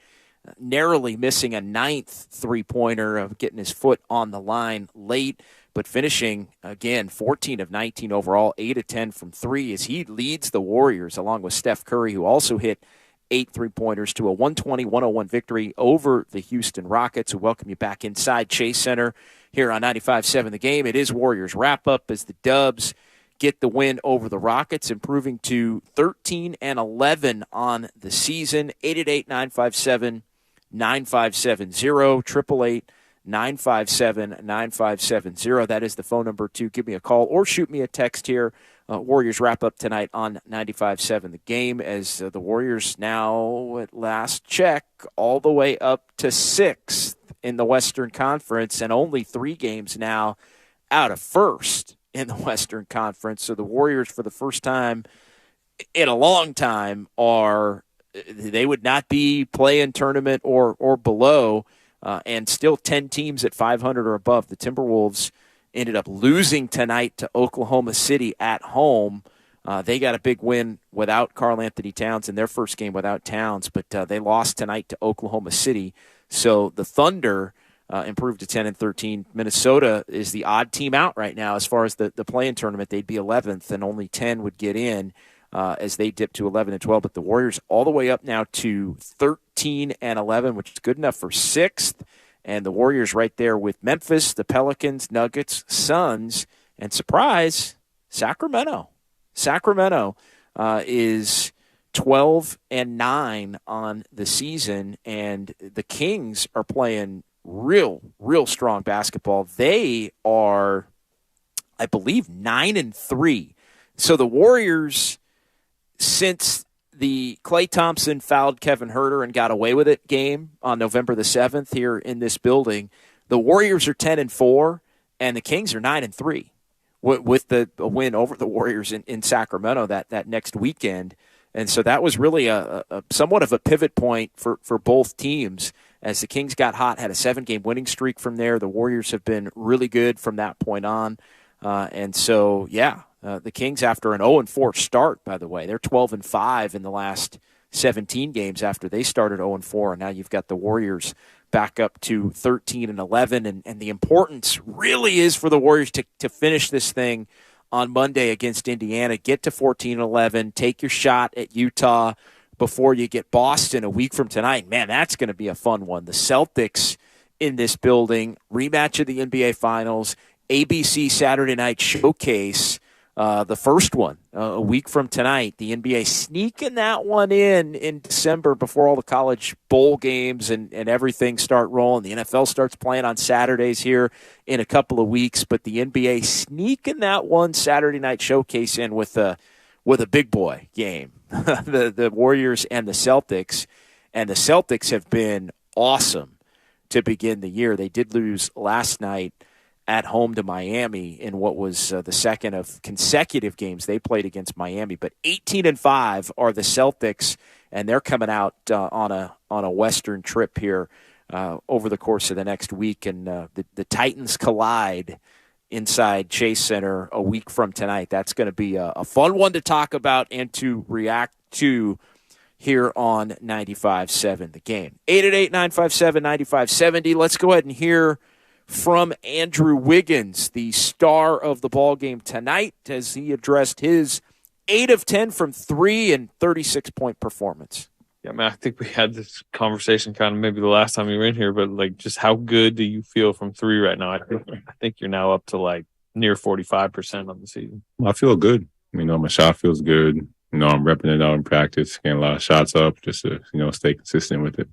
narrowly missing a 9th three-pointer of getting his foot on the line late, but finishing, again, 14 of 19 overall, 8 of 10 from 3 as he leads the Warriors along with Steph Curry, who also hit 8 three-pointers to a 120-101 victory over the Houston Rockets, who welcome you back inside Chase Center here on 95.7 The Game. It is Warriors wrap-up as the Dubs get the win over the Rockets, improving to 13-11 on the season. 888-957-9570, 888-957-9570. That is the phone number to give me a call or shoot me a text here. Warriors wrap up tonight on 95.7 The Game as the Warriors now, at last check, all the way up to 6th in the Western Conference and only 3 games now out of 1st in the Western Conference. So the Warriors, for the first time in a long time, they would not be playing tournament or below, and still 10 teams at 500 or above. The Timberwolves ended up losing tonight to Oklahoma City at home. They got a big win without Karl Anthony Towns in their first game without Towns, but they lost tonight to Oklahoma City. So the Thunder improved to 10-13. Minnesota is the odd team out right now as far as the play-in tournament. They'd be 11th, and only 10 would get in as they dip to 11-12. But the Warriors all the way up now to 13-11, which is good enough for 6th. And the Warriors right there with Memphis, the Pelicans, Nuggets, Suns, and surprise, Sacramento. Sacramento is 12-9 on the season, and the Kings are playing real strong basketball. They are, I believe, 9-3. So the Warriors, since the Klay Thompson fouled Kevin Huerter and got away with it game on November the 7th here in this building, the Warriors are 10-4 and the Kings are 9-3 with the win over the Warriors in Sacramento that next weekend. And so that was really a somewhat of a pivot point for both teams as the Kings got hot, had a 7-game winning streak from there. The Warriors have been really good from that point on. And so, the Kings, after an 0-4 start, by the way, they're 12-5 in the last 17 games after they started 0-4. And now you've got the Warriors back up to 13-11. And the importance really is for the Warriors to finish this thing on Monday against Indiana, get to 14-11, take your shot at Utah before you get Boston a week from tonight. Man, that's going to be a fun one. The Celtics in this building, rematch of the NBA Finals, ABC Saturday Night Showcase, the first one a week from tonight. The NBA sneaking that one in December before all the college bowl games and everything start rolling. The NFL starts playing on Saturdays here in a couple of weeks, but the NBA sneaking that one Saturday Night Showcase in with a big boy game. the Warriors and the Celtics. And the Celtics have been awesome to begin the year. They did lose last night at home to Miami in what was the second of consecutive games they played against Miami. But 18-5 are the Celtics, and they're coming out on a Western trip here over the course of the next week. And the Titans collide inside Chase Center a week from tonight. That's going to be a fun one to talk about and to react to here on 95.7 The Game. 888-957-9570. Let's go ahead and hear from Andrew Wiggins, the star of the ball game tonight, as he addressed his 8 of 10 from 3 and 36-point performance. Yeah, man, I think we had this conversation kind of maybe the last time you were in here, but like, just how good do you feel from 3 right now? I think you're now up to like near 45% on the season. Well, I feel good. My shot feels good. I'm repping it out in practice, getting a lot of shots up just to, stay consistent with it.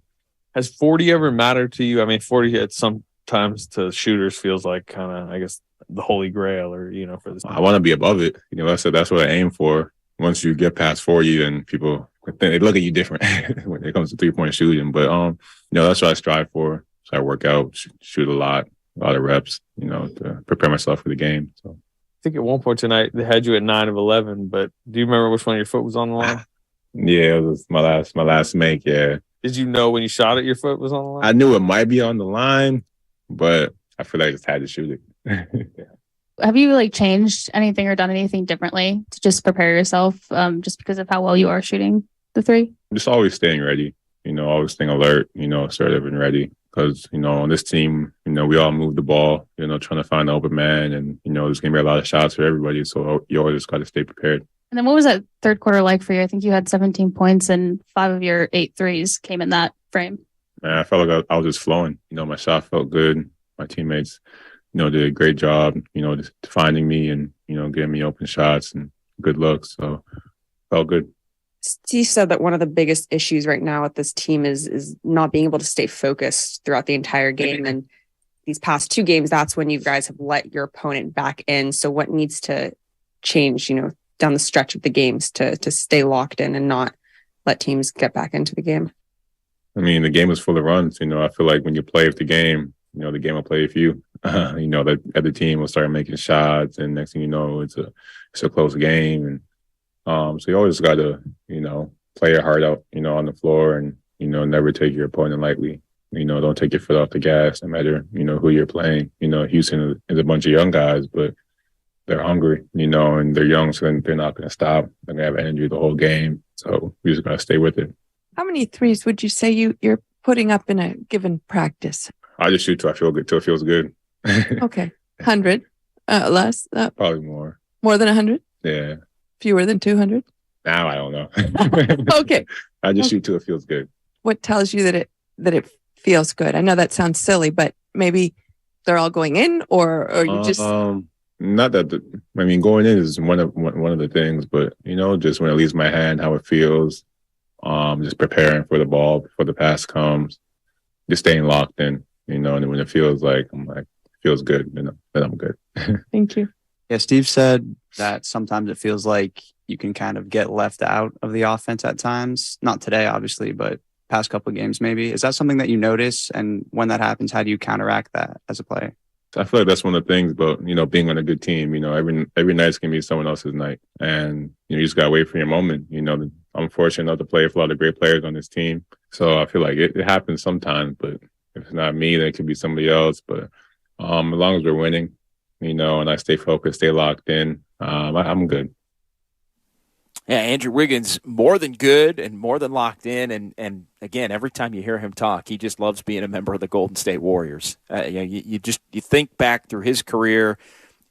Has 40 ever mattered to you? 40 at some times to shooters feels like kind of, I guess, the holy grail, or for this. I want to be above it. That's what I aim for. Once you get past 40, then people they look at you different when it comes to 3-point shooting. But that's what I strive for. So I work out, shoot a lot of reps, to prepare myself for the game. So I think at one point tonight they had you at 9 of 11. But do you remember which one of your foot was on the line? Yeah, it was my last make. Yeah. Did you know when you shot it your foot was on the line? I knew it might be on the line. but I feel like I just had to shoot it. Have you like changed anything or done anything differently to just prepare yourself just because of how well you are shooting the three? Just always staying ready, always staying alert, assertive and ready. Because, on this team, we all move the ball, trying to find the open man. And, there's going to be a lot of shots for everybody. So you always got to stay prepared. And then what was that third quarter like for you? I think you had 17 points and 5 of your 8 threes came in that frame. Man, I felt like I was just flowing. My shot felt good. My teammates, did a great job, just finding me and, getting me open shots and good looks. So felt good. Steve said that one of the biggest issues right now with this team is not being able to stay focused throughout the entire game. And these past 2 games, that's when you guys have let your opponent back in. So what needs to change, down the stretch of the games to stay locked in and not let teams get back into the game? I mean, the game is full of runs. I feel like when you play with the game will play with you. The other team will start making shots, and next thing you know, it's a close game. And so you always got to, play your heart out, on the floor and, never take your opponent lightly. Don't take your foot off the gas, no matter, who you're playing. Houston is a bunch of young guys, but they're hungry, and they're young, so they're not going to stop. They're going to have energy the whole game. So we just got to stay with it. How many threes would you say you're putting up in a given practice? I just shoot till I feel good, till it feels good. Okay. 100? Less? Probably more. More than 100? Yeah. Fewer than 200? Now I don't know. Okay. I just shoot till it feels good. What tells you that it feels good? I know that sounds silly, but maybe they're all going in, or you just not that. Going in is one of the things, but just when it leaves my hand, how it feels. Just preparing for the ball before the pass comes, just staying locked in. And when it feels like feels good, then I'm good. Thank you. Yeah, Steve said that sometimes it feels like you can kind of get left out of the offense at times. Not today, obviously, but past couple of games maybe. Is that something that you notice? And when that happens, how do you counteract that as a player? I feel like that's one of the things about, being on a good team. Every night's going to be someone else's night. And, you just got to wait for your moment. I'm fortunate enough to play with a lot of great players on this team. So I feel like it happens sometimes, but if it's not me, then it could be somebody else. But as long as we're winning, and I stay focused, stay locked in, I'm good. Yeah, Andrew Wiggins, more than good and more than locked in. And again, every time you hear him talk, he just loves being a member of the Golden State Warriors. You think back through his career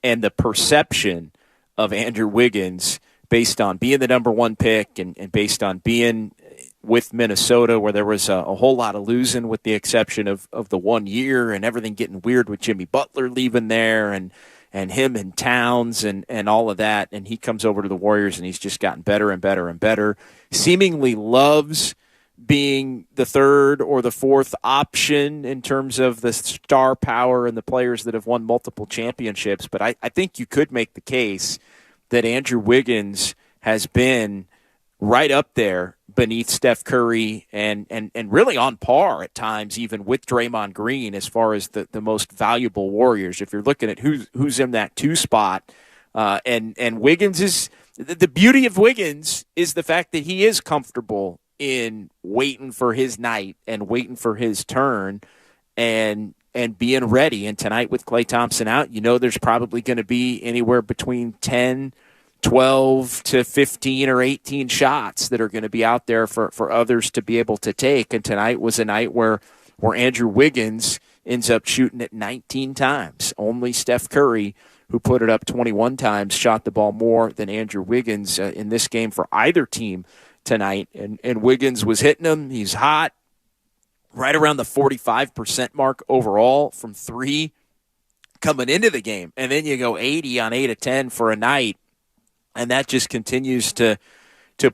and the perception of Andrew Wiggins based on being the number 1 pick and based on being with Minnesota, where there was a whole lot of losing with the exception of the 1 year and everything getting weird with Jimmy Butler leaving there and him and Towns and all of that. And he comes over to the Warriors and he's just gotten better and better and better. Seemingly loves being the 3rd or the 4th option in terms of the star power and the players that have won multiple championships. But I think you could make the case that Andrew Wiggins has been right up there beneath Steph Curry and really on par at times even with Draymond Green as far as the most valuable Warriors. If you're looking at who's in that 2 spot, and Wiggins is – the beauty of Wiggins is the fact that he is comfortable in waiting for his night and waiting for his turn and being ready. And tonight with Klay Thompson out, there's probably going to be anywhere between 10 12 to 15 or 18 shots that are going to be out there for others to be able to take. And tonight was a night where Andrew Wiggins ends up shooting it 19 times. Only Steph Curry, who put it up 21 times, shot the ball more than Andrew Wiggins in this game for either team tonight. And Wiggins was hitting them. He's hot, right around the 45% mark overall from 3 coming into the game. And then you go 80 on 8 of 10 for a night. And that just continues to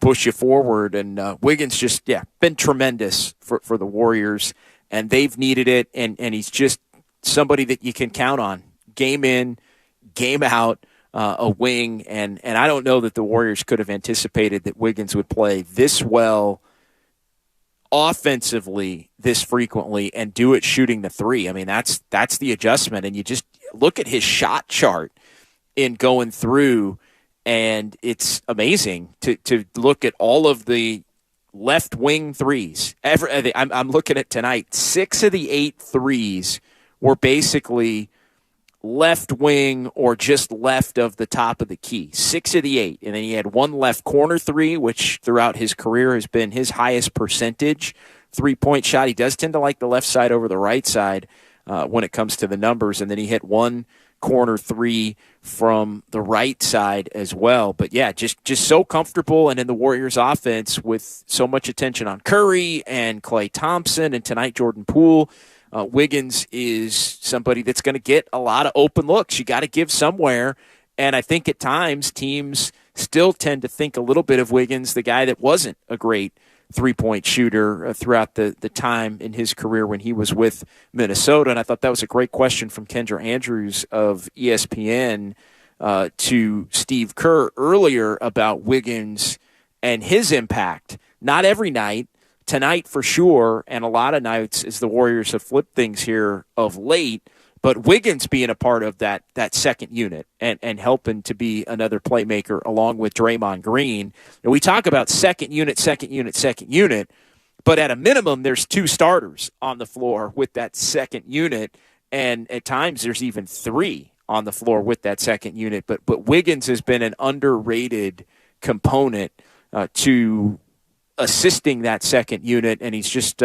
push you forward. And Wiggins just, been tremendous for the Warriors. And they've needed it. And he's just somebody that you can count on. Game in, game out, a wing. And I don't know that the Warriors could have anticipated that Wiggins would play this well offensively this frequently and do it shooting the 3. I mean, that's the adjustment. And you just look at his shot chart in going through. And it's amazing to look at all of the left wing threes. I'm looking at tonight. 6 of the 8 threes were basically left wing or just left of the top of the key, 6 of the 8. And then he had one left corner three, which throughout his career has been his highest percentage three-point shot. He does tend to like the left side over the right side when it comes to the numbers. And then he hit one corner three from the right side as well. But yeah, just so comfortable. And in the Warriors offense with so much attention on Curry and Klay Thompson and tonight Jordan Poole, Wiggins is somebody that's going to get a lot of open looks. You got to give somewhere. And I think at times teams still tend to think a little bit of Wiggins, the guy that wasn't a great three-point shooter throughout the time in his career when he was with Minnesota. And I thought that was a great question from Kendra Andrews of ESPN to Steve Kerr earlier about Wiggins and his impact. Not every night, tonight for sure, and a lot of nights as the Warriors have flipped things here of late, but Wiggins being a part of that second unit and helping to be another playmaker along with Draymond Green. And we talk about second unit, but at a minimum, there's 2 starters on the floor with that second unit, and at times there's even 3 on the floor with that second unit. But Wiggins has been an underrated component to assisting that second unit, and he's just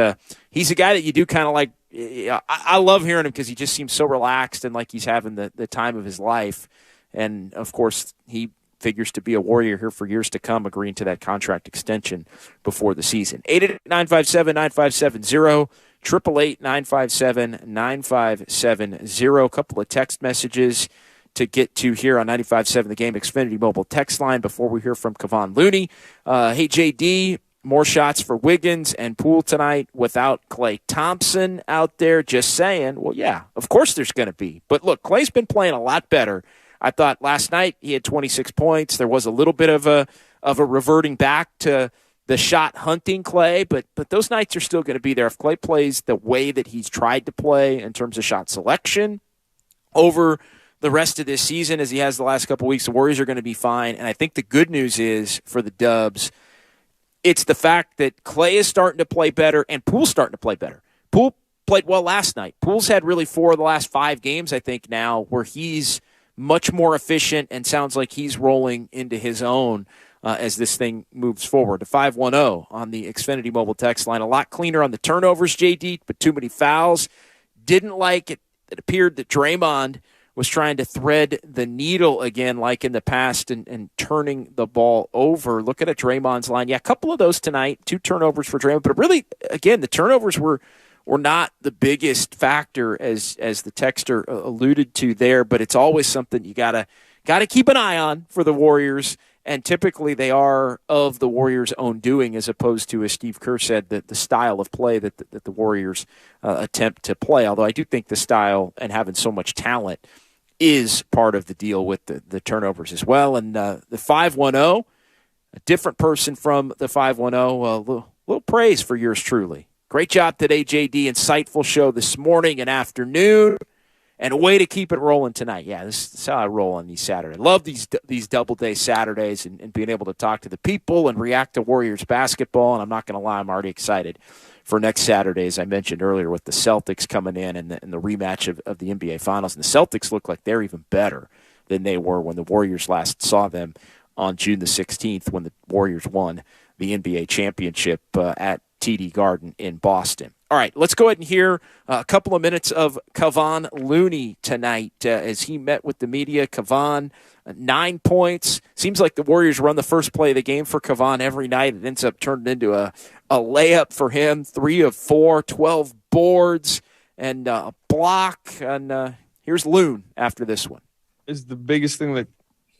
he's a guy that you do kind of like. I love hearing him because he just seems so relaxed and like he's having the time of his life. And of course, he figures to be a Warrior here for years to come, agreeing to that contract extension before the season. 888-957-9570, 888-957-9570. A couple of text messages to get to here on 95.7 The Game Xfinity Mobile text line before we hear from Kevon Looney. Hey, JD, more shots for Wiggins and Poole tonight without Klay Thompson out there. Just saying. Well, yeah, of course there's going to be. But look, Klay's been playing a lot better. I thought last night he had 26 points. There was a little bit of a reverting back to the shot hunting Klay, but those nights are still going to be there. If Klay plays the way that he's tried to play in terms of shot selection over the rest of this season as he has the last couple of weeks, the Warriors are going to be fine. And I think the good news is for the Dubs, it's the fact that Klay is starting to play better and Poole's starting to play better. Poole played well last night. Poole's had really 4 of the last 5 games, I think, now where he's much more efficient and sounds like he's rolling into his own as this thing moves forward. To 510 on the Xfinity Mobile text line. A lot cleaner on the turnovers, JD, but too many fouls. Didn't like it. It appeared that Draymond was trying to thread the needle again like in the past and turning the ball over. Looking at Draymond's line, yeah, a couple of those tonight, 2 turnovers for Draymond, but really, again, the turnovers were not the biggest factor as the texter alluded to there, but it's always something you gotta keep an eye on for the Warriors, and typically they are of the Warriors' own doing as opposed to, as Steve Kerr said, the style of play that the Warriors attempt to play, although I do think the style and having so much talent is part of the deal with the turnovers as well. And the 510, a different person from the 510, little praise for yours truly. Great job today, JD. Insightful show this morning and afternoon, and a way to keep it rolling tonight. Yeah, this is how I roll on these Saturdays. Love these double-day Saturdays and being able to talk to the people and react to Warriors basketball. And I'm not going to lie, I'm already excited for next Saturday, as I mentioned earlier, with the Celtics coming in and the rematch of the NBA Finals. And the Celtics look like they're even better than they were when the Warriors last saw them on June the 16th when the Warriors won the NBA championship at TD Garden in Boston. All right, let's go ahead and hear a couple of minutes of Kevon Looney tonight as he met with the media. Kevon, 9 points. Seems like the Warriors run the first play of the game for Kevon every night. It ends up turning into a layup for him, 3 of 4, 12 boards, and a block. And here's Loon after this one. Is the biggest thing that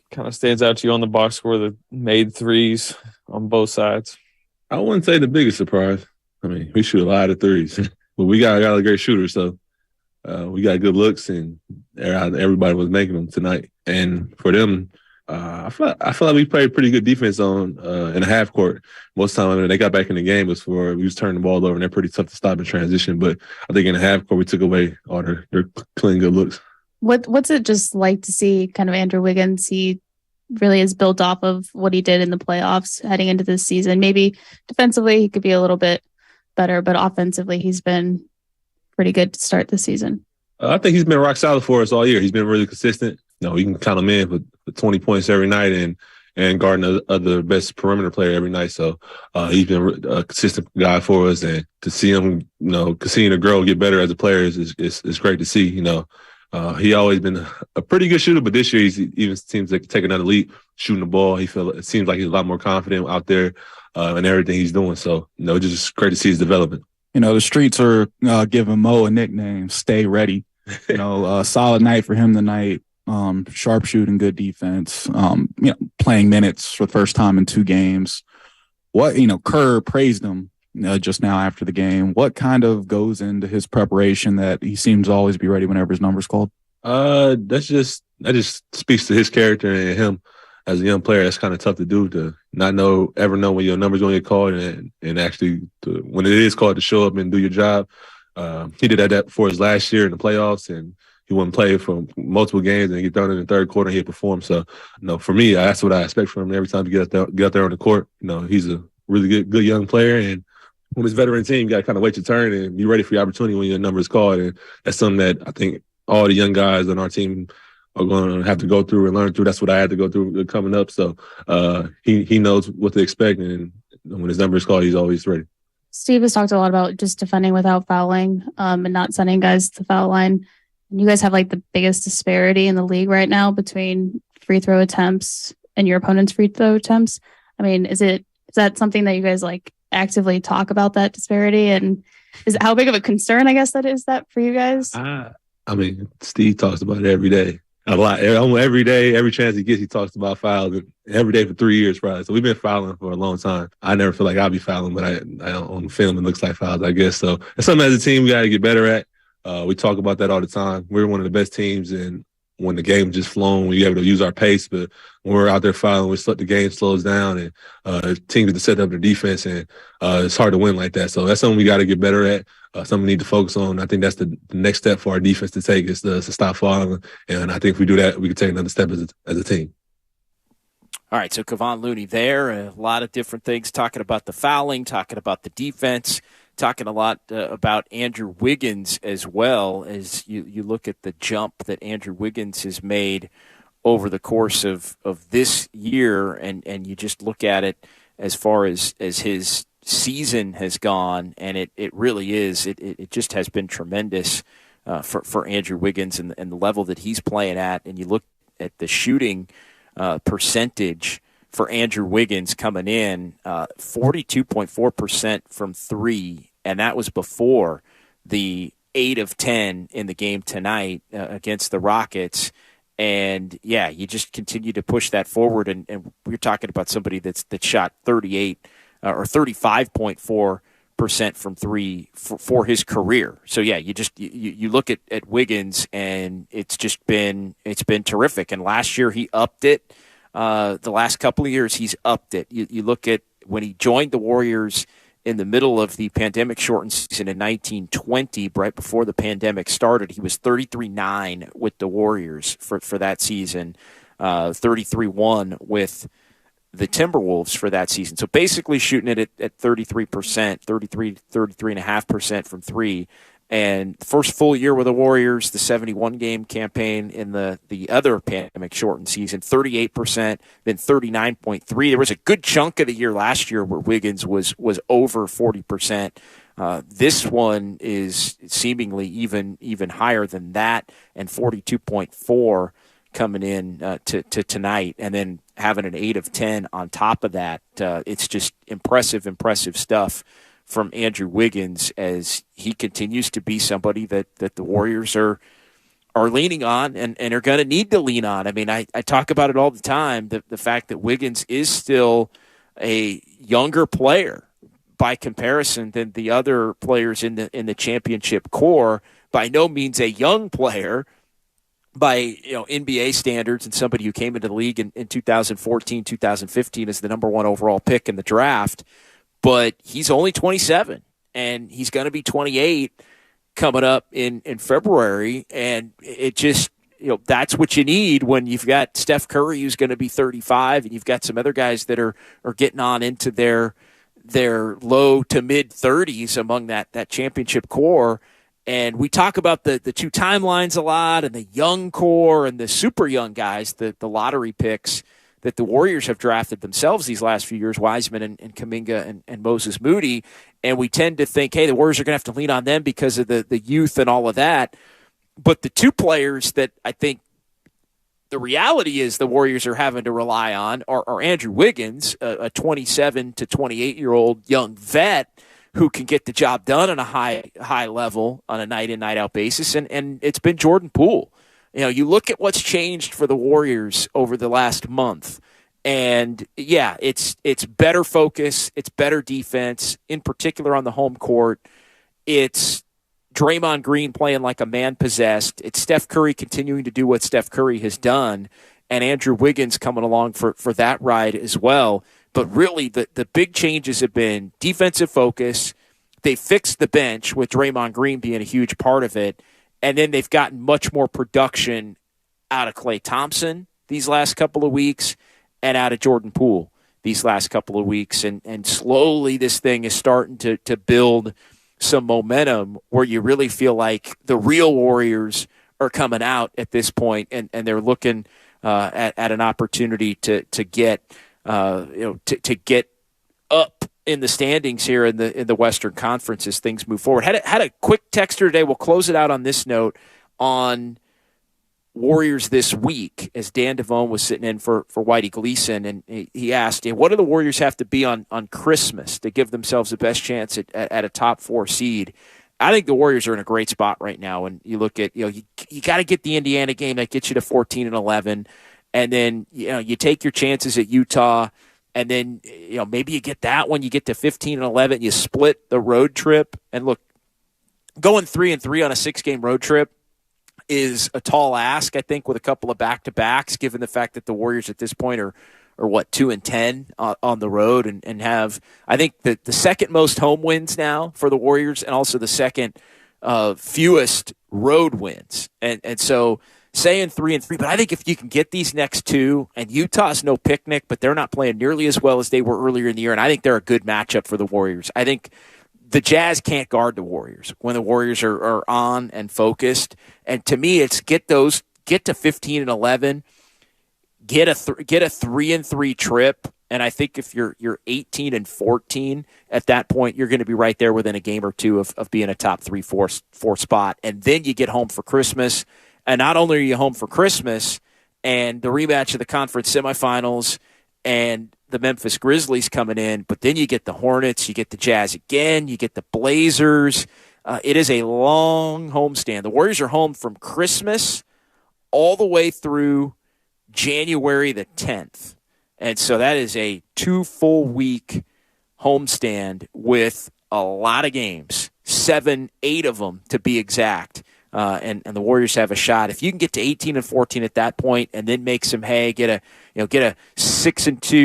kind of stands out to you on the box score the made threes on both sides? I wouldn't say the biggest surprise. I mean, we shoot a lot of threes, but we got a great shooter, so we got good looks, and everybody was making them tonight. And for them, I feel like we played pretty good defense in the half court. Most of the time when they got back in the game was we was turning the ball over, and they're pretty tough to stop in transition. But I think in the half court we took away all their clean good looks. What's it just like to see kind of Andrew Wiggins? He really is built off of what he did in the playoffs heading into this season. Maybe defensively he could be a little bit better, but offensively he's been pretty good to start the season. I think he's been rock solid for us all year. He's been really consistent. You can count him in for 20 points every night and guarding the best perimeter player every night. So he's been a consistent guy for us. And to see him, continue to grow, get better as a player is great to see. He always been a pretty good shooter, but this year he even seems like take another leap shooting the ball. It seems like he's a lot more confident out there in everything he's doing. So, just great to see his development. The streets are giving Mo a nickname, Stay Ready. Solid night for him tonight. Sharp shooting, good defense. Playing minutes for the first time in 2 games. Kerr praised him just now after the game. What kind of goes into his preparation that he seems to always be ready whenever his number's called? That just speaks to his character and him as a young player. That's kind of tough to do, to not ever know when your number's going to get called and actually when it is called, to show up and do your job. He did that for his last year in the playoffs, and he wouldn't play for multiple games and get thrown in the third quarter and he'd perform. So, for me, that's what I expect from him every time he get out there on the court. He's a really good young player, and when it's veteran team, you got to kind of wait your turn and be ready for your opportunity when your number is called. And that's something that I think all the young guys on our team are going to have to go through and learn through. That's what I had to go through coming up. So he knows what to expect, and when his number is called, he's always ready. Steve has talked a lot about just defending without fouling and not sending guys to the foul line. And you guys have the biggest disparity in the league right now between free throw attempts and your opponent's free throw attempts. I mean, is that something that you guys actively talk about, that disparity? And how big of a concern, I guess, that for you guys? Steve talks about it every day. A lot. Every day, every chance he gets, he talks about fouls. Every day for 3 years, probably. So we've been fouling for a long time. I never feel like I'll be fouling, but I on film it looks like fouls, I guess. So it's something as a team we got to get better at. We talk about that all the time. We're one of the best teams, and when the game just flown, we're able to use our pace. But when we're out there fouling, the game slows down, and teams get to set up their defense, and it's hard to win like that. So that's something we got to get better at. Something we need to focus on. I think that's the next step for our defense to take, is to stop fouling. And I think if we do that, we can take another step as a team. All right, so Kevon Looney there, a lot of different things, talking about the fouling, talking about the defense, talking a lot about Andrew Wiggins as well, as you look at the jump that Andrew Wiggins has made over the course of this year, and you just look at it as far as his season has gone, and it really is. It just has been tremendous for Andrew Wiggins and the level that he's playing at. And you look at the shooting percentage for Andrew Wiggins coming in, 42.4% from 3, and that was before the 8 of 10 in the game tonight against the Rockets. And yeah, you just continue to push that forward, and we're talking about somebody that shot 38 or 35.4% from 3 for his career. So yeah, you look at Wiggins, and it's been terrific. And last year he upped it. The last couple of years he's upped it. You look at when he joined the Warriors in the middle of the pandemic-shortened season in 1920, right before the pandemic started. He was 33-9 with the Warriors for that season, 33-1 with the Timberwolves for that season. So basically shooting it at 33%, 33.5% from 3. And the first full year with the Warriors, the 71-game campaign in the other pandemic-shortened season, 38%, then 39.3. There was a good chunk of the year last year where Wiggins was over 40%. This one is seemingly even higher than that, and 42.4 coming in to tonight, and then having an 8 of 10 on top of that. It's just impressive stuff from Andrew Wiggins, as he continues to be somebody that the Warriors are leaning on and are going to need to lean on. I mean, I talk about it all the time, the fact that Wiggins is still a younger player by comparison than the other players in the championship core. By no means a young player by NBA standards, and somebody who came into the league in 2014, 2015 as the number 1 overall pick in the draft. But he's only 27, and he's going to be 28 coming up in February. And it just, that's what you need when you've got Steph Curry, who's going to be 35, and you've got some other guys that are getting on into their low to mid 30s among that championship core. And we talk about the two timelines a lot and the young core and the super young guys, the lottery picks that the Warriors have drafted themselves these last few years, Wiseman and Kuminga and Moses Moody. And we tend to think, hey, the Warriors are going to have to lean on them because of the youth and all of that. But the two players that I think the reality is the Warriors are having to rely on are Andrew Wiggins, a 27 to 28-year-old young vet who can get the job done on a high level on a night in, night out basis. And it's been Jordan Poole. You look at what's changed for the Warriors over the last month, and yeah, it's better focus, it's better defense, in particular on the home court. It's Draymond Green playing like a man possessed. It's Steph Curry continuing to do what Steph Curry has done, and Andrew Wiggins coming along for that ride as well. But really, the big changes have been defensive focus. They fixed the bench with Draymond Green being a huge part of it. And then they've gotten much more production out of Klay Thompson these last couple of weeks and out of Jordan Poole these last couple of weeks. And slowly this thing is starting to build some momentum where you really feel like the real Warriors are coming out at this point, and they're looking at an opportunity to get to get up in the standings here in the Western Conference as things move forward. Had a quick texter today. We'll close it out on this note on Warriors this week, as Dan Devone was sitting in for Whitey Gleason, and he asked, what do the Warriors have to be on Christmas to give themselves the best chance at a top 4 seed? I think the Warriors are in a great spot right now. And you look at, you got to get the Indiana game that gets you to 14-11, and then you take your chances at Utah. And then, maybe you get that one, you get to 15-11, you split the road trip. And look, going 3-3 on a 6-game road trip is a tall ask, I think, with a couple of back-to-backs, given the fact that the Warriors at this point are 2-10 on the road and have, I think, the second most home wins now for the Warriors, and also the second fewest road wins. And so saying 3-3, but I think if you can get these next two, and Utah's no picnic, but they're not playing nearly as well as they were earlier in the year, and I think they're a good matchup for the Warriors. I think the Jazz can't guard the Warriors when the Warriors are on and focused. And to me, it's get to 15-11, get a 3-3 trip. And I think if you're 18-14 at that point, you're going to be right there within a game or two of being a top 3-4 spot. And then you get home for Christmas. And not only are you home for Christmas and the rematch of the conference semifinals and the Memphis Grizzlies coming in, but then you get the Hornets, you get the Jazz again, you get the Blazers. It is a long homestand. The Warriors are home from Christmas all the way through January the 10th. And so that is a 2 full week homestand with a lot of games, 7, 8 of them to be exact. And the Warriors have a shot. If you can get to 18-14 at that point, and then make some hay, get a 6-2,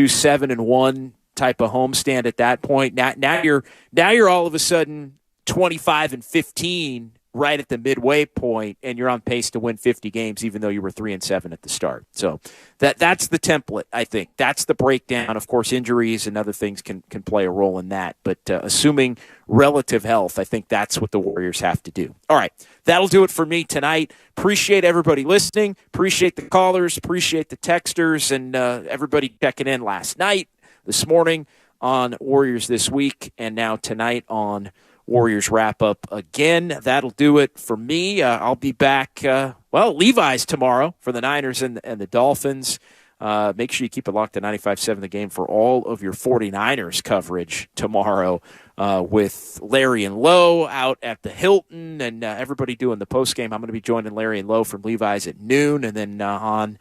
7-1 type of homestand at that point. Now you're all of a sudden 25-15 right at the midway point, and you're on pace to win 50 games, even though you were 3-7 at the start. So that's the template. I think that's the breakdown. Of course, injuries and other things can play a role in that, but assuming relative health, I think that's what the Warriors have to do. All right, that'll do it for me tonight. Appreciate everybody listening. Appreciate the callers. Appreciate the texters and everybody checking in last night, this morning on Warriors This Week, and now tonight on Warriors Wrap Up again. That'll do it for me. I'll be back, Levi's tomorrow for the Niners and the Dolphins. Make sure you keep it locked to 95.7 The Game for all of your 49ers coverage tomorrow with Larry and Lowe out at the Hilton and everybody doing the postgame. I'm going to be joining Larry and Lowe from Levi's at noon, and then on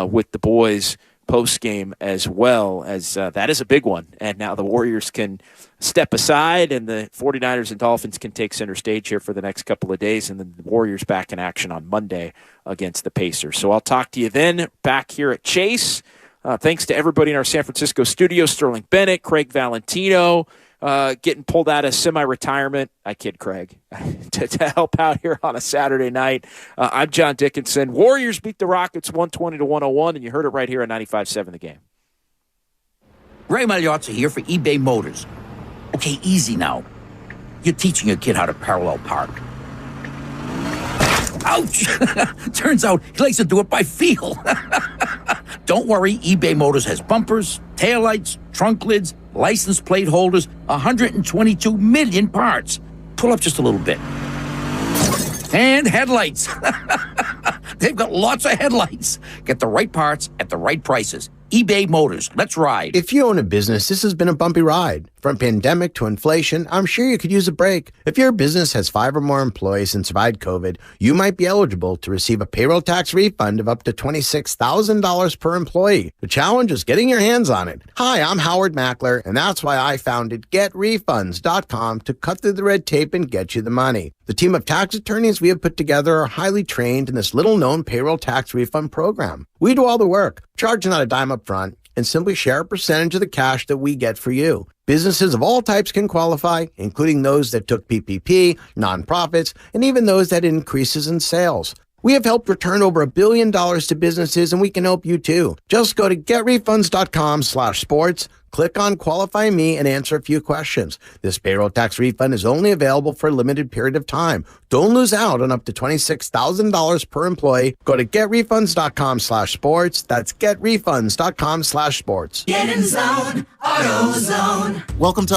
with the boys post-game as well, as that is a big one. And now the Warriors can step aside and the 49ers and Dolphins can take center stage here for the next couple of days, and then the Warriors back in action on Monday against the Pacers. So I'll talk to you then back here at Chase. Thanks to everybody in our San Francisco studio, Sterling Bennett, Craig Valentino, getting pulled out of semi-retirement. I kid Craig, to help out here on a Saturday night. I'm John Dickinson. Warriors beat the Rockets 120-101, and you heard it right here on 95.7 The Game. Ray Magliozzi here for eBay Motors. Okay, easy now. You're teaching your kid how to parallel park. Ouch! Turns out he likes to do it by feel. Don't worry, eBay Motors has bumpers, taillights, trunk lids, license plate holders, 122 million parts. Pull up just a little bit. And headlights. They've got lots of headlights. Get the right parts at the right prices. eBay Motors. Let's ride. If you own a business, this has been a bumpy ride. From pandemic to inflation, I'm sure you could use a break. If your business has 5 or more employees and survived COVID, you might be eligible to receive a payroll tax refund of up to $26,000 per employee. The challenge is getting your hands on it. Hi, I'm Howard Mackler, and that's why I founded GetRefunds.com to cut through the red tape and get you the money. The team of tax attorneys we have put together are highly trained in this little-known payroll tax refund program. We do all the work, charge not a dime up front, and simply share a percentage of the cash that we get for you. Businesses of all types can qualify, including those that took PPP, nonprofits, and even those that had increases in sales. We have helped return over $1 billion to businesses, and we can help you too. Just go to getrefunds.com/sports, click on Qualify Me, and answer a few questions. This payroll tax refund is only available for a limited period of time. Don't lose out on up to $26,000 per employee. Go to getrefunds.com/sports. That's getrefunds.com/sports. Get in zone, AutoZone. Welcome to